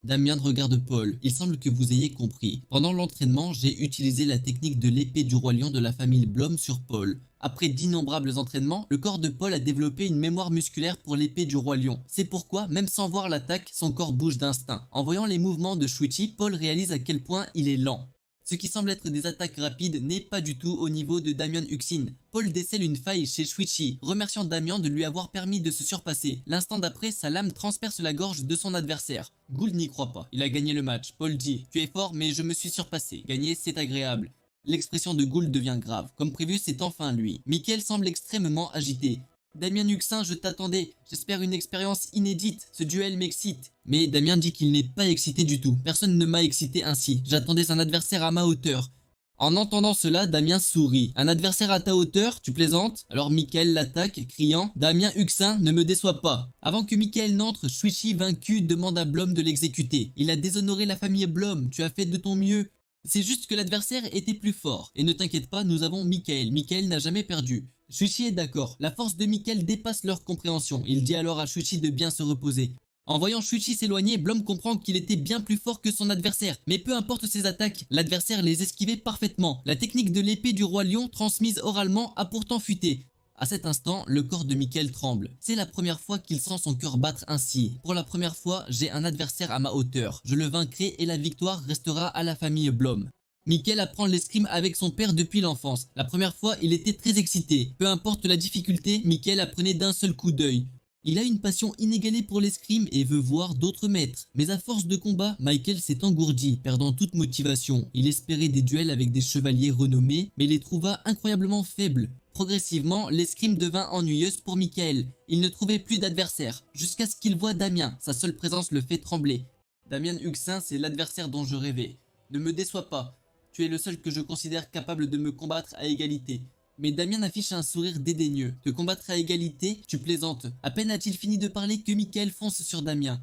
Damien regarde Paul. Il semble que vous ayez compris. Pendant l'entraînement, j'ai utilisé la technique de l'épée du roi lion de la famille Blom sur Paul. Après d'innombrables entraînements, le corps de Paul a développé une mémoire musculaire pour l'épée du roi lion. C'est pourquoi, même sans voir l'attaque, son corps bouge d'instinct. En voyant les mouvements de Shuichi, Paul réalise à quel point il est lent. Ce qui semble être des attaques rapides n'est pas du tout au niveau de Damien Huxin. Paul décèle une faille chez Shuichi, remerciant Damien de lui avoir permis de se surpasser. L'instant d'après, sa lame transperce la gorge de son adversaire. Gould n'y croit pas, il a gagné le match. Paul dit « Tu es fort mais je me suis surpassé, gagner c'est agréable ». L'expression de Gould devient grave. Comme prévu, c'est enfin lui. Michael semble extrêmement agité. Damien Huxin, je t'attendais. J'espère une expérience inédite. Ce duel m'excite. Mais Damien dit qu'il n'est pas excité du tout. Personne ne m'a excité ainsi. J'attendais un adversaire à ma hauteur. En entendant cela, Damien sourit. Un adversaire à ta hauteur, tu plaisantes? Alors Michael l'attaque, criant « Damien Huxin, ne me déçois pas !» Avant que Michael n'entre, Shuichi vaincu demande à Blom de l'exécuter. Il a déshonoré la famille Blom. Tu as fait de ton mieux. C'est juste que l'adversaire était plus fort. Et ne t'inquiète pas, nous avons Michael. Michael n'a jamais perdu. Shuichi est d'accord. La force de Michael dépasse leur compréhension. Il dit alors à Shuichi de bien se reposer. En voyant Shuichi s'éloigner, Blom comprend qu'il était bien plus fort que son adversaire. Mais peu importe ses attaques, l'adversaire les esquivait parfaitement. La technique de l'épée du roi lion, transmise oralement, a pourtant fuité. À cet instant, le corps de Michael tremble. C'est la première fois qu'il sent son cœur battre ainsi. Pour la première fois, j'ai un adversaire à ma hauteur. Je le vaincrai et la victoire restera à la famille Blom. Michael apprend l'escrime avec son père depuis l'enfance. La première fois, il était très excité. Peu importe la difficulté, Michael apprenait d'un seul coup d'œil. Il a une passion inégalée pour l'escrime et veut voir d'autres maîtres. Mais à force de combat, Michael s'est engourdi, perdant toute motivation. Il espérait des duels avec des chevaliers renommés, mais les trouva incroyablement faibles. Progressivement, l'escrime devint ennuyeuse pour Michael. Il ne trouvait plus d'adversaire, jusqu'à ce qu'il voit Damien. Sa seule présence le fait trembler. Damien Huxin, c'est l'adversaire dont je rêvais. Ne me déçois pas. Tu es le seul que je considère capable de me combattre à égalité. Mais Damien affiche un sourire dédaigneux. Te combattre à égalité? Tu plaisantes. À peine a-t-il fini de parler que Michael fonce sur Damien.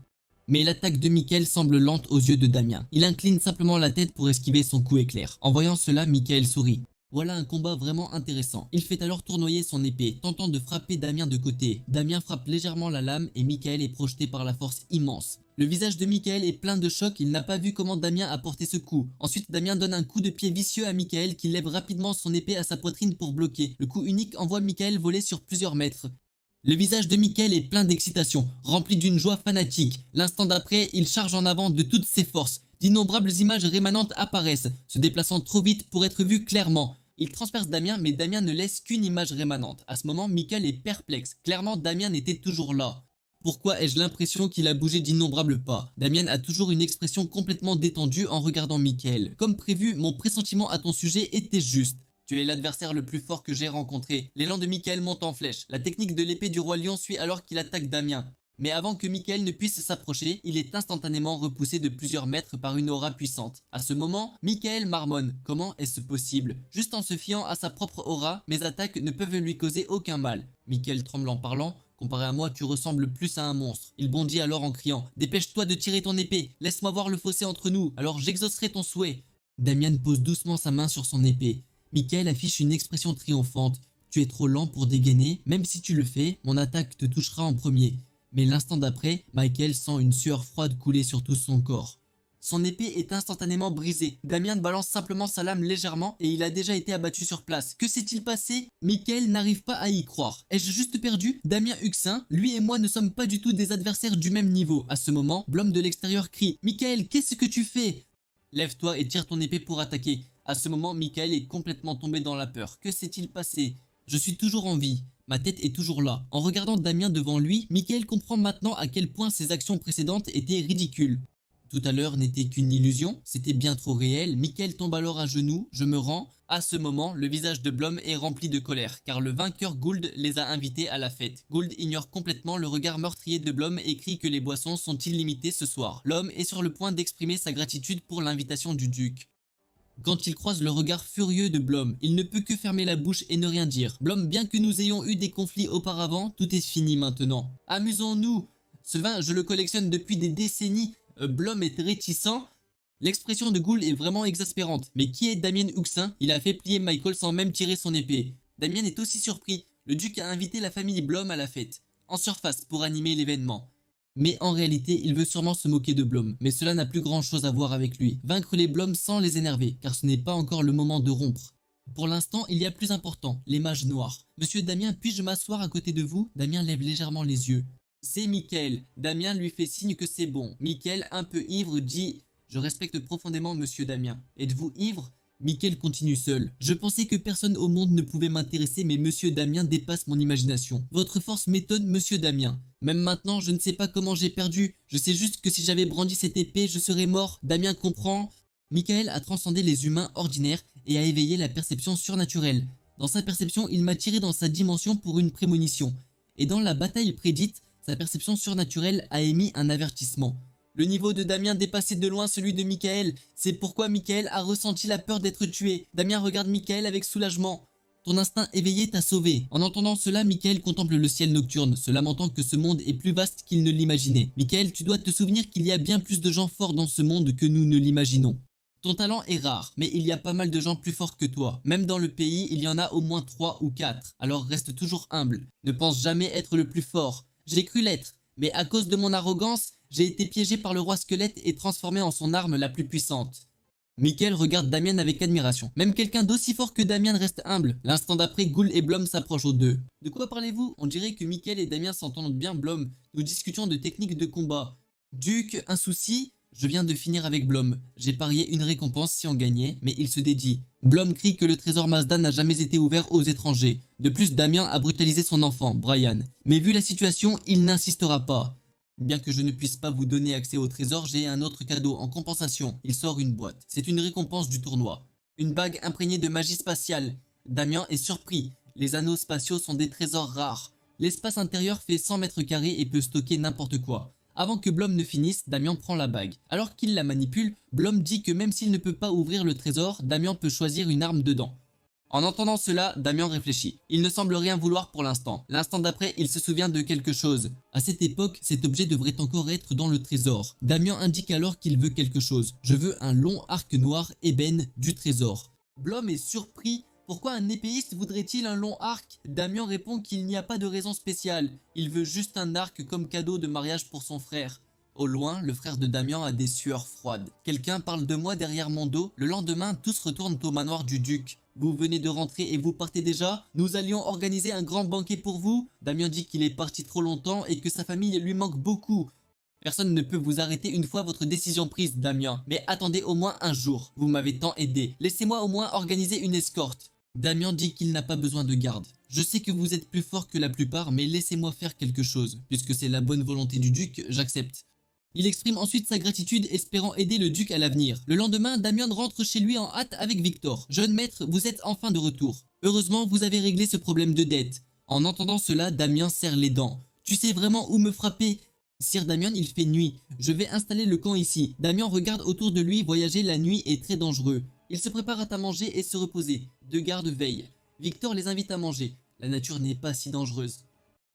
Mais l'attaque de Michael semble lente aux yeux de Damien. Il incline simplement la tête pour esquiver son coup éclair. En voyant cela, Michael sourit. Voilà un combat vraiment intéressant. Il fait alors tournoyer son épée, tentant de frapper Damien de côté. Damien frappe légèrement la lame et Michael est projeté par la force immense. Le visage de Michael est plein de choc, il n'a pas vu comment Damien a porté ce coup. Ensuite, Damien donne un coup de pied vicieux à Michael qui lève rapidement son épée à sa poitrine pour bloquer. Le coup unique envoie Michael voler sur plusieurs mètres. Le visage de Michael est plein d'excitation, rempli d'une joie fanatique. L'instant d'après, il charge en avant de toutes ses forces. D'innombrables images rémanentes apparaissent, se déplaçant trop vite pour être vues clairement. Il transperce Damien, mais Damien ne laisse qu'une image rémanente. À ce moment, Michael est perplexe. Clairement, Damien était toujours là. Pourquoi ai-je l'impression qu'il a bougé d'innombrables pas? Damien a toujours une expression complètement détendue en regardant Michael. Comme prévu, mon pressentiment à ton sujet était juste. Tu es l'adversaire le plus fort que j'ai rencontré. L'élan de Michael monte en flèche. La technique de l'épée du roi lion suit alors qu'il attaque Damien. Mais avant que Michael ne puisse s'approcher, il est instantanément repoussé de plusieurs mètres par une aura puissante. À ce moment, Michael marmonne. Comment est-ce possible? Juste en se fiant à sa propre aura, mes attaques ne peuvent lui causer aucun mal. Michael tremble en parlant. Comparé à moi, tu ressembles plus à un monstre. Il bondit alors en criant. Dépêche-toi de tirer ton épée. Laisse-moi voir le fossé entre nous, alors j'exaucerai ton souhait. Damien pose doucement sa main sur son épée. Michael affiche une expression triomphante. Tu es trop lent pour dégainer, même si tu le fais, mon attaque te touchera en premier. Mais l'instant d'après, Michael sent une sueur froide couler sur tout son corps. Son épée est instantanément brisée. Damien balance simplement sa lame légèrement et il a déjà été abattu sur place. Que s'est-il passé? Michael n'arrive pas à y croire. Ai-je juste perdu? Damien Huxin, lui et moi ne sommes pas du tout des adversaires du même niveau. À ce moment, Blom de l'extérieur crie: Michael, qu'est-ce que tu fais? Lève-toi et tire ton épée pour attaquer. À ce moment, Michael est complètement tombé dans la peur. Que s'est-il passé? Je suis toujours en vie. Ma tête est toujours là. En regardant Damien devant lui, Michael comprend maintenant à quel point ses actions précédentes étaient ridicules. Tout à l'heure n'était qu'une illusion, c'était bien trop réel. Michael tombe alors à genoux, je me rends. À ce moment, le visage de Blom est rempli de colère, car le vainqueur Gould les a invités à la fête. Gould ignore complètement le regard meurtrier de Blom et crie que les boissons sont illimitées ce soir. L'homme est sur le point d'exprimer sa gratitude pour l'invitation du duc. Quand il croise le regard furieux de Blom, il ne peut que fermer la bouche et ne rien dire. Blom, bien que nous ayons eu des conflits auparavant, tout est fini maintenant. Amusons-nous. Ce vin, je le collectionne depuis des décennies. Blom est réticent. L'expression de Gould est vraiment exaspérante. Mais qui est Damien Huxin? Il a fait plier Michael sans même tirer son épée. Damien est aussi surpris. Le duc a invité la famille Blom à la fête, en surface pour animer l'événement. Mais en réalité, il veut sûrement se moquer de Blom, mais cela n'a plus grand chose à voir avec lui. Vaincre les Blom sans les énerver, car ce n'est pas encore le moment de rompre. Pour l'instant, il y a plus important, les mages noirs. Monsieur Damien, puis-je m'asseoir à côté de vous? Damien lève légèrement les yeux. C'est Michael. Damien lui fait signe que c'est bon. Michael, un peu ivre, dit: Je respecte profondément monsieur Damien. Êtes-vous ivre? Michael continue seul. Je pensais que personne au monde ne pouvait m'intéresser, mais monsieur Damien dépasse mon imagination. Votre force m'étonne, monsieur Damien. Même maintenant, je ne sais pas comment j'ai perdu. Je sais juste que si j'avais brandi cette épée, je serais mort. Damien comprend. Michael a transcendé les humains ordinaires et a éveillé la perception surnaturelle. Dans sa perception, il m'a tiré dans sa dimension pour une prémonition. Et dans la bataille prédite, sa perception surnaturelle a émis un avertissement. Le niveau de Damien dépassait de loin celui de Michael. C'est pourquoi Michael a ressenti la peur d'être tué. Damien regarde Michael avec soulagement. Ton instinct éveillé t'a sauvé. En entendant cela, Michael contemple le ciel nocturne, se lamentant que ce monde est plus vaste qu'il ne l'imaginait. Michael, tu dois te souvenir qu'il y a bien plus de gens forts dans ce monde que nous ne l'imaginons. Ton talent est rare, mais il y a pas mal de gens plus forts que toi. Même dans le pays, il y en a au moins 3 ou 4. Alors reste toujours humble. Ne pense jamais être le plus fort. J'ai cru l'être, mais à cause de mon arrogance, j'ai été piégé par le roi squelette et transformé en son arme la plus puissante. Michael regarde Damien avec admiration. Même quelqu'un d'aussi fort que Damien reste humble. L'instant d'après, Gould et Blom s'approchent aux deux. De quoi parlez-vous? On dirait que Michael et Damien s'entendent bien, Blom. Nous discutions de techniques de combat. Duc, un souci? Je viens de finir avec Blom. J'ai parié une récompense si on gagnait, mais il se dédie. Blom crie que le trésor Mazda n'a jamais été ouvert aux étrangers. De plus, Damien a brutalisé son enfant, Brian. Mais vu la situation, il n'insistera pas. Bien que je ne puisse pas vous donner accès au trésor, j'ai un autre cadeau en compensation. Il sort une boîte. C'est une récompense du tournoi. Une bague imprégnée de magie spatiale. Damien est surpris. Les anneaux spatiaux sont des trésors rares. L'espace intérieur fait 100 mètres carrés et peut stocker n'importe quoi. Avant que Blom ne finisse, Damien prend la bague. Alors qu'il la manipule, Blom dit que même s'il ne peut pas ouvrir le trésor, Damien peut choisir une arme dedans. En entendant cela, Damien réfléchit. Il ne semble rien vouloir pour l'instant. L'instant d'après, il se souvient de quelque chose. À cette époque, cet objet devrait encore être dans le trésor. Damien indique alors qu'il veut quelque chose. Je veux un long arc noir ébène du trésor. Blom est surpris. Pourquoi un épéiste voudrait-il un long arc? Damien répond qu'il n'y a pas de raison spéciale. Il veut juste un arc comme cadeau de mariage pour son frère. Au loin, le frère de Damien a des sueurs froides. Quelqu'un parle de moi derrière mon dos. Le lendemain, tous retournent au manoir du duc. Vous venez de rentrer et vous partez déjà? Nous allions organiser un grand banquet pour vous? Damien dit qu'il est parti trop longtemps et que sa famille lui manque beaucoup. Personne ne peut vous arrêter une fois votre décision prise, Damien. Mais attendez au moins un jour. Vous m'avez tant aidé. Laissez-moi au moins organiser une escorte. Damien dit qu'il n'a pas besoin de garde. Je sais que vous êtes plus fort que la plupart, mais laissez-moi faire quelque chose. Puisque c'est la bonne volonté du duc, j'accepte. Il exprime ensuite sa gratitude, espérant aider le duc à l'avenir. Le lendemain, Damien rentre chez lui en hâte avec Victor. Jeune maître, vous êtes enfin de retour. Heureusement, vous avez réglé ce problème de dette. En entendant cela, Damien serre les dents. Tu sais vraiment où me frapper? Sire Damien, il fait nuit. Je vais installer le camp ici. Damien regarde autour de lui, voyager la nuit est très dangereux. Il se prépare à manger et se reposer. 2 gardes veillent. Victor les invite à manger. La nature n'est pas si dangereuse.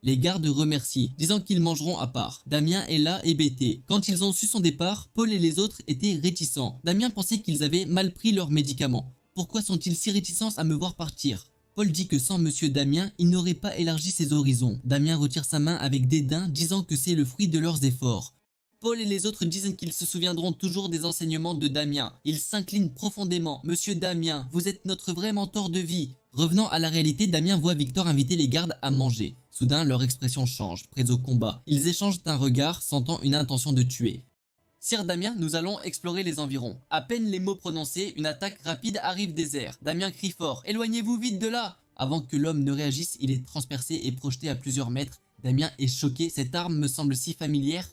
Les gardes remercient, disant qu'ils mangeront à part. Damien est là hébété. Quand ils ont su son départ, Paul et les autres étaient réticents. Damien pensait qu'ils avaient mal pris leurs médicaments. Pourquoi sont-ils si réticents à me voir partir? Paul dit que sans Monsieur Damien, il n'aurait pas élargi ses horizons. Damien retire sa main avec dédain, disant que c'est le fruit de leurs efforts. Paul et les autres disent qu'ils se souviendront toujours des enseignements de Damien. Ils s'inclinent profondément. Monsieur Damien, vous êtes notre vrai mentor de vie. Revenant à la réalité, Damien voit Victor inviter les gardes à manger. Soudain, leur expression change, prêts au combat. Ils échangent un regard, sentant une intention de tuer. Sire Damien, nous allons explorer les environs. À peine les mots prononcés, une attaque rapide arrive des airs. Damien crie fort, éloignez-vous vite de là! Avant que l'homme ne réagisse, il est transpercé et projeté à plusieurs mètres. Damien est choqué, cette arme me semble si familière.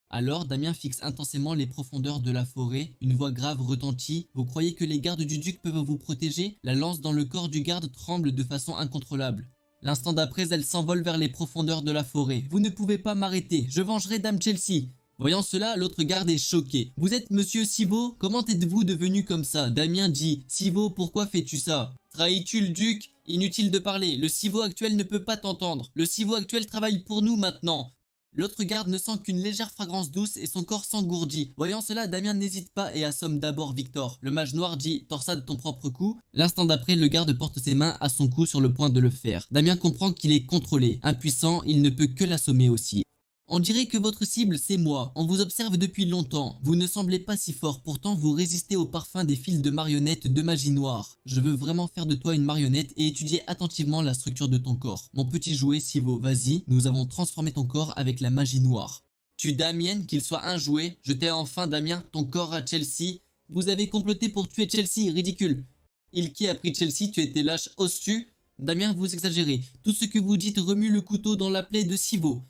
Alors, Damien fixe intensément les profondeurs de la forêt. Une voix grave retentit. Vous croyez que les gardes du duc peuvent vous protéger? La lance dans le corps du garde tremble de façon incontrôlable. L'instant d'après, elle s'envole vers les profondeurs de la forêt. Vous ne pouvez pas m'arrêter, je vengerai Dame Chelsea. Voyant cela, l'autre garde est choqué. Vous êtes Monsieur Sivo? Comment êtes-vous devenu comme ça? Damien dit. Sivo, pourquoi fais-tu ça? Trahis-tu le duc? Inutile de parler, le Sivo actuel ne peut pas t'entendre. Le Sivo actuel travaille pour nous maintenant. L'autre garde ne sent qu'une légère fragrance douce et son corps s'engourdit. Voyant cela, Damien n'hésite pas et assomme d'abord Victor. Le mage noir dit « Torsade ton propre coup ». L'instant d'après, le garde porte ses mains à son cou sur le point de le faire. Damien comprend qu'il est contrôlé. Impuissant, il ne peut que l'assommer aussi. On dirait que votre cible, c'est moi. On vous observe depuis longtemps. Vous ne semblez pas si fort, pourtant vous résistez au parfum des fils de marionnettes de magie noire. Je veux vraiment faire de toi une marionnette et étudier attentivement la structure de ton corps. Mon petit jouet, Sivo, vas-y, nous avons transformé ton corps avec la magie noire. Tu Damien, qu'il soit un jouet. Je t'ai enfin, Damien, ton corps à Chelsea. Vous avez comploté pour tuer Chelsea, ridicule. Il qui a pris Chelsea, tu étais lâche, oses-tu? Damien, vous exagérez. Tout ce que vous dites remue le couteau dans la plaie de Sivo.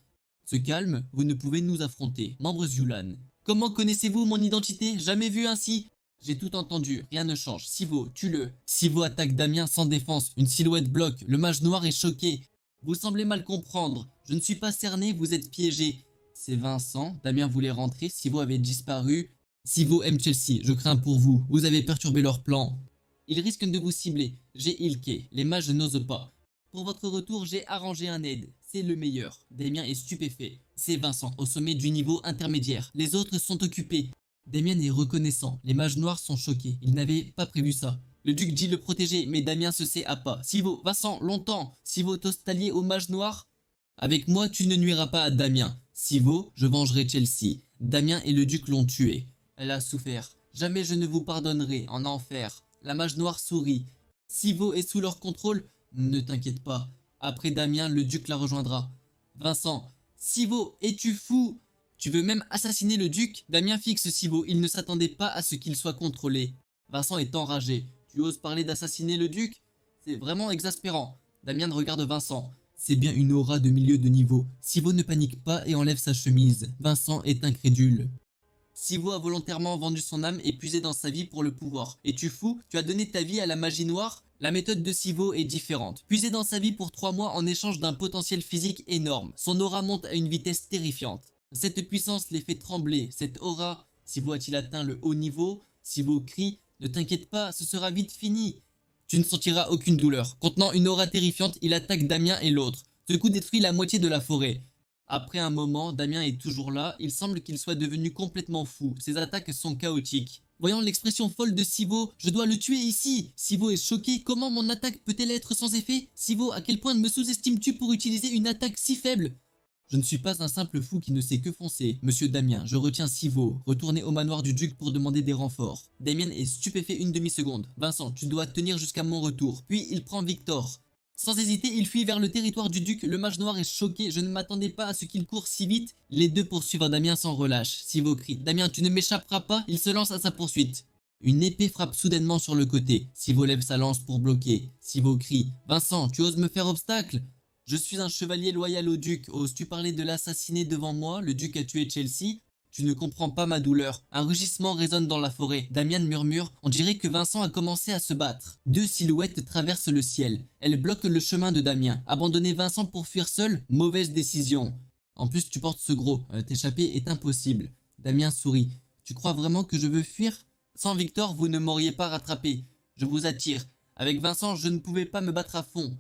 Se calme, vous ne pouvez nous affronter. Membre Zulan. Comment connaissez-vous mon identité? Jamais vu ainsi. J'ai tout entendu, rien ne change. Sivo, tue-le. Sivo attaque Damien sans défense. Une silhouette bloque. Le mage noir est choqué. Vous semblez mal comprendre. Je ne suis pas cerné, vous êtes piégé. C'est Vincent. Damien voulait rentrer. Sivo avait disparu. Sivo aime Chelsea. Je crains pour vous. Vous avez perturbé leur plan. Ils risquent de vous cibler. J'ai Ilké. Les mages n'osent pas. Pour votre retour, j'ai arrangé un aide. C'est le meilleur. Damien est stupéfait. C'est Vincent, au sommet du niveau intermédiaire. Les autres sont occupés. Damien est reconnaissant. Les mages noirs sont choqués. Ils n'avaient pas prévu ça. Le duc dit le protéger, mais Damien se sait à pas. Sivo, Vincent, longtemps. Sivo, t'oses t'allier aux mages noirs? Avec moi, tu ne nuiras pas à Damien. Sivo, je vengerai Chelsea. Damien et le duc l'ont tué. Elle a souffert. Jamais je ne vous pardonnerai. En enfer. La mage noire sourit. Sivo est sous leur contrôle? Ne t'inquiète pas. Après Damien, le duc la rejoindra. Vincent. Sivo, es-tu fou? Tu veux même assassiner le duc? Damien fixe Sivo. Il ne s'attendait pas à ce qu'il soit contrôlé. Vincent est enragé. Tu oses parler d'assassiner le duc? C'est vraiment exaspérant. Damien regarde Vincent. C'est bien une aura de milieu de niveau. Sivo ne panique pas et enlève sa chemise. Vincent est incrédule. Sivo a volontairement vendu son âme et puisé dans sa vie pour le pouvoir. Es-tu fou? Tu as donné ta vie à la magie noire? La méthode de Sivo est différente. Puiser dans sa vie pour 3 mois en échange d'un potentiel physique énorme. Son aura monte à une vitesse terrifiante. Cette puissance les fait trembler. Cette aura, Sivo a-t-il atteint le haut niveau? Sivo crie, ne t'inquiète pas, ce sera vite fini. Tu ne sentiras aucune douleur. Contenant une aura terrifiante, il attaque Damien et l'autre. Ce coup détruit la moitié de la forêt. Après un moment, Damien est toujours là. Il semble qu'il soit devenu complètement fou. Ses attaques sont chaotiques. Voyant l'expression folle de Sivo, je dois le tuer ici. Sivo est choqué. Comment mon attaque peut-elle être sans effet? Sivo, à quel point me sous-estimes-tu pour utiliser une attaque si faible? Je ne suis pas un simple fou qui ne sait que foncer. Monsieur Damien, je retiens Sivo. Retournez au manoir du duc pour demander des renforts. Damien est stupéfait une demi-seconde. Vincent, tu dois tenir jusqu'à mon retour. Puis il prend Victor. Sans hésiter, il fuit vers le territoire du duc. Le mage noir est choqué. Je ne m'attendais pas à ce qu'il court si vite. Les deux poursuivent Damien sans relâche. Sivo crie. Damien, tu ne m'échapperas pas. Il se lance à sa poursuite. Une épée frappe soudainement sur le côté. Sivo lève sa lance pour bloquer. Sivo crie. Vincent, tu oses me faire obstacle? Je suis un chevalier loyal au duc. Oses-tu parler de l'assassiner devant moi? Le duc a tué Chelsea. Tu ne comprends pas ma douleur. Un rugissement résonne dans la forêt. Damien murmure. On dirait que Vincent a commencé à se battre. Deux silhouettes traversent le ciel. Elles bloquent le chemin de Damien. Abandonner Vincent pour fuir seul? Mauvaise décision. En plus, tu portes ce gros. T'échapper est impossible. Damien sourit. Tu crois vraiment que je veux fuir? Sans Victor, vous ne m'auriez pas rattrapé. Je vous attire. Avec Vincent, je ne pouvais pas me battre à fond.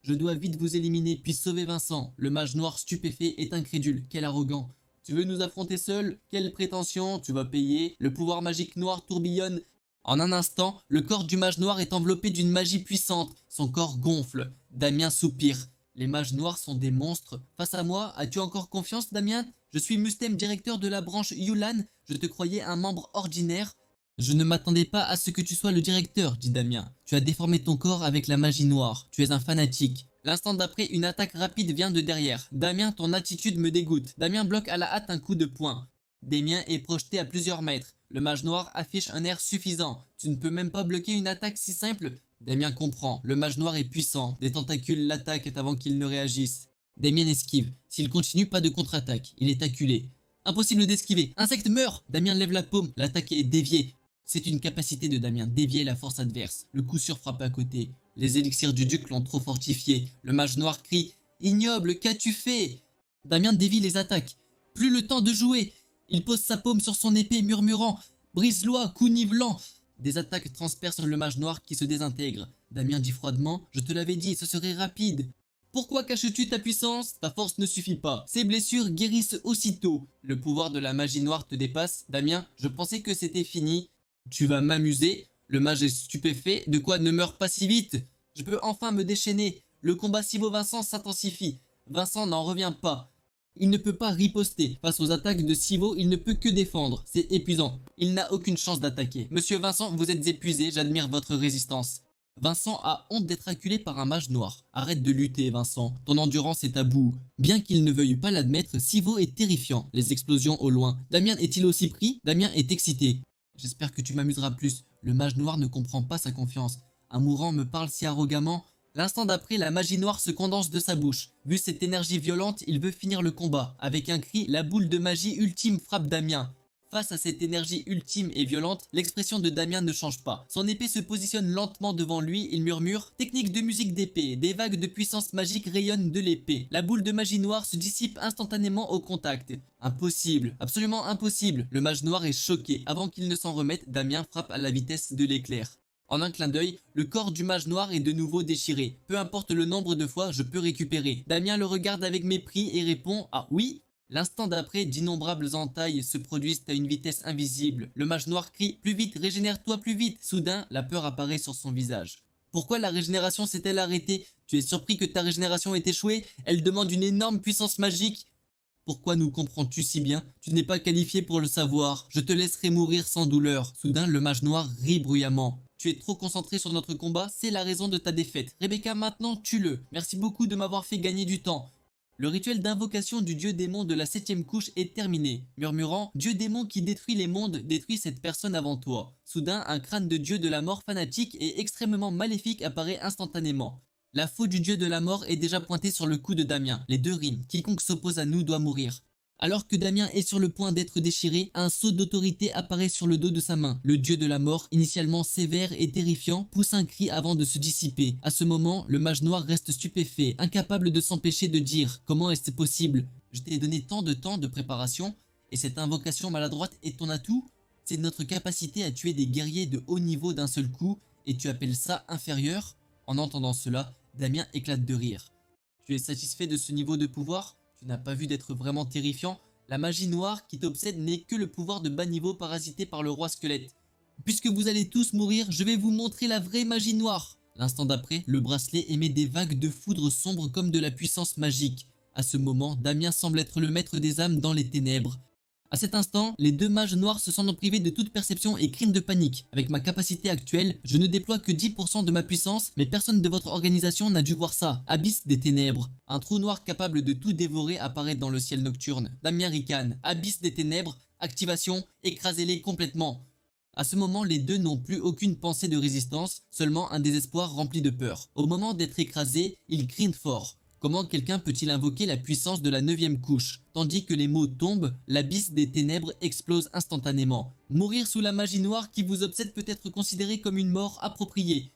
Je dois vite vous éliminer, puis sauver Vincent. Le mage noir stupéfait est incrédule. Quel arrogant. Tu veux nous affronter seul? Quelle prétention? Tu vas payer. Le pouvoir magique noir tourbillonne. En un instant, le corps du mage noir est enveloppé d'une magie puissante. Son corps gonfle. Damien soupire. Les mages noirs sont des monstres. Face à moi, as-tu encore confiance, Damien? Je suis Mustem, directeur de la branche Yulan. Je te croyais un membre ordinaire. Je ne m'attendais pas à ce que tu sois le directeur, dit Damien. Tu as déformé ton corps avec la magie noire. Tu es un fanatique. L'instant d'après, une attaque rapide vient de derrière. Damien, ton attitude me dégoûte. Damien bloque à la hâte un coup de poing. Damien est projeté à plusieurs mètres. Le mage noir affiche un air suffisant. Tu ne peux même pas bloquer une attaque si simple. Damien comprend. Le mage noir est puissant. Des tentacules l'attaquent avant qu'il ne réagisse. Damien esquive. S'il continue, pas de contre-attaque. Il est acculé. Impossible d'esquiver. Insecte meurt. Damien lève la paume. L'attaque est déviée. C'est une capacité de Damien, dévier la force adverse. Le coup sûr frappe à côté. Les élixirs du duc l'ont trop fortifié. Le mage noir crie « Ignoble, qu'as-tu fait ?» Damien dévie les attaques. Plus le temps de jouer. Il pose sa paume sur son épée murmurant « Brise-loi, coup nivelant !» Des attaques transpercent le mage noir qui se désintègre. Damien dit froidement « Je te l'avais dit, ce serait rapide !» Pourquoi caches-tu ta puissance? Ta force ne suffit pas. Ces blessures guérissent aussitôt. Le pouvoir de la magie noire te dépasse. Damien, je pensais que c'était fini. Tu vas m'amuser. Le mage est stupéfait. De quoi? Ne meurs pas si vite. Je peux enfin me déchaîner. Le combat Sivo-Vincent s'intensifie. Vincent n'en revient pas. Il ne peut pas riposter. Face aux attaques de Sivo, il ne peut que défendre. C'est épuisant. Il n'a aucune chance d'attaquer. Monsieur Vincent, vous êtes épuisé. J'admire votre résistance. Vincent a honte d'être acculé par un mage noir. Arrête de lutter, Vincent. Ton endurance est à bout. Bien qu'il ne veuille pas l'admettre, Sivo est terrifiant. Les explosions au loin. Damien est-il aussi pris? Damien est excité. J'espère que tu m'amuseras plus. Le mage noir ne comprend pas sa confiance. Un mourant me parle si arrogamment. L'instant d'après, la magie noire se condense de sa bouche. Vu cette énergie violente, il veut finir le combat. Avec un cri, la boule de magie ultime frappe Damien. Face à cette énergie ultime et violente, l'expression de Damien ne change pas. Son épée se positionne lentement devant lui, il murmure « Technique de musique d'épée, des vagues de puissance magique rayonnent de l'épée. La boule de magie noire se dissipe instantanément au contact. » Impossible, absolument impossible. Le mage noir est choqué. Avant qu'il ne s'en remette, Damien frappe à la vitesse de l'éclair. En un clin d'œil, le corps du mage noir est de nouveau déchiré. Peu importe le nombre de fois, je peux récupérer. Damien le regarde avec mépris et répond « Ah oui ?» L'instant d'après, d'innombrables entailles se produisent à une vitesse invisible. Le mage noir crie « Plus vite, régénère-toi plus vite !» Soudain, la peur apparaît sur son visage. Pourquoi la régénération s'est-elle arrêtée? Tu es surpris que ta régénération ait échoué? Elle demande une énorme puissance magique. Pourquoi nous comprends-tu si bien? Tu n'es pas qualifié pour le savoir. Je te laisserai mourir sans douleur. Soudain, le mage noir rit bruyamment. Tu es trop concentré sur notre combat, c'est la raison de ta défaite. Rebecca, maintenant, tue-le. Merci beaucoup de m'avoir fait gagner du temps. Le rituel d'invocation du dieu démon de la 7e couche est terminé. Murmurant « Dieu démon qui détruit les mondes, détruit cette personne avant toi ». Soudain, un crâne de dieu de la mort fanatique et extrêmement maléfique apparaît instantanément. La faux du dieu de la mort est déjà pointée sur le cou de Damien. Les deux riment « Quiconque s'oppose à nous doit mourir ». Alors que Damien est sur le point d'être déchiré, un sceau d'autorité apparaît sur le dos de sa main. Le dieu de la mort, initialement sévère et terrifiant, pousse un cri avant de se dissiper. À ce moment, le mage noir reste stupéfait, incapable de s'empêcher de dire « Comment est-ce possible? Je t'ai donné tant de temps de préparation, et cette invocation maladroite est ton atout? C'est notre capacité à tuer des guerriers de haut niveau d'un seul coup, et tu appelles ça inférieur ?» En entendant cela, Damien éclate de rire. « Tu es satisfait de ce niveau de pouvoir ? Tu n'as pas vu d'être vraiment terrifiant? La magie noire qui t'obsède n'est que le pouvoir de bas niveau parasité par le roi squelette. Puisque vous allez tous mourir, je vais vous montrer la vraie magie noire. » L'instant d'après, le bracelet émet des vagues de foudre sombre comme de la puissance magique. À ce moment, Damien semble être le maître des âmes dans les ténèbres. À cet instant, les deux mages noirs se sentent privés de toute perception et crient de panique. Avec ma capacité actuelle, je ne déploie que 10% de ma puissance, mais personne de votre organisation n'a dû voir ça. Abysse des ténèbres. Un trou noir capable de tout dévorer apparaît dans le ciel nocturne. Damien ricane. Abysse des ténèbres. Activation. Écrasez-les complètement. À ce moment, les deux n'ont plus aucune pensée de résistance, seulement un désespoir rempli de peur. Au moment d'être écrasés, ils crient fort. Comment quelqu'un peut-il invoquer la puissance de la 9e couche? Tandis que les mots tombent, l'abysse des ténèbres explose instantanément. Mourir sous la magie noire qui vous obsède peut être considéré comme une mort appropriée.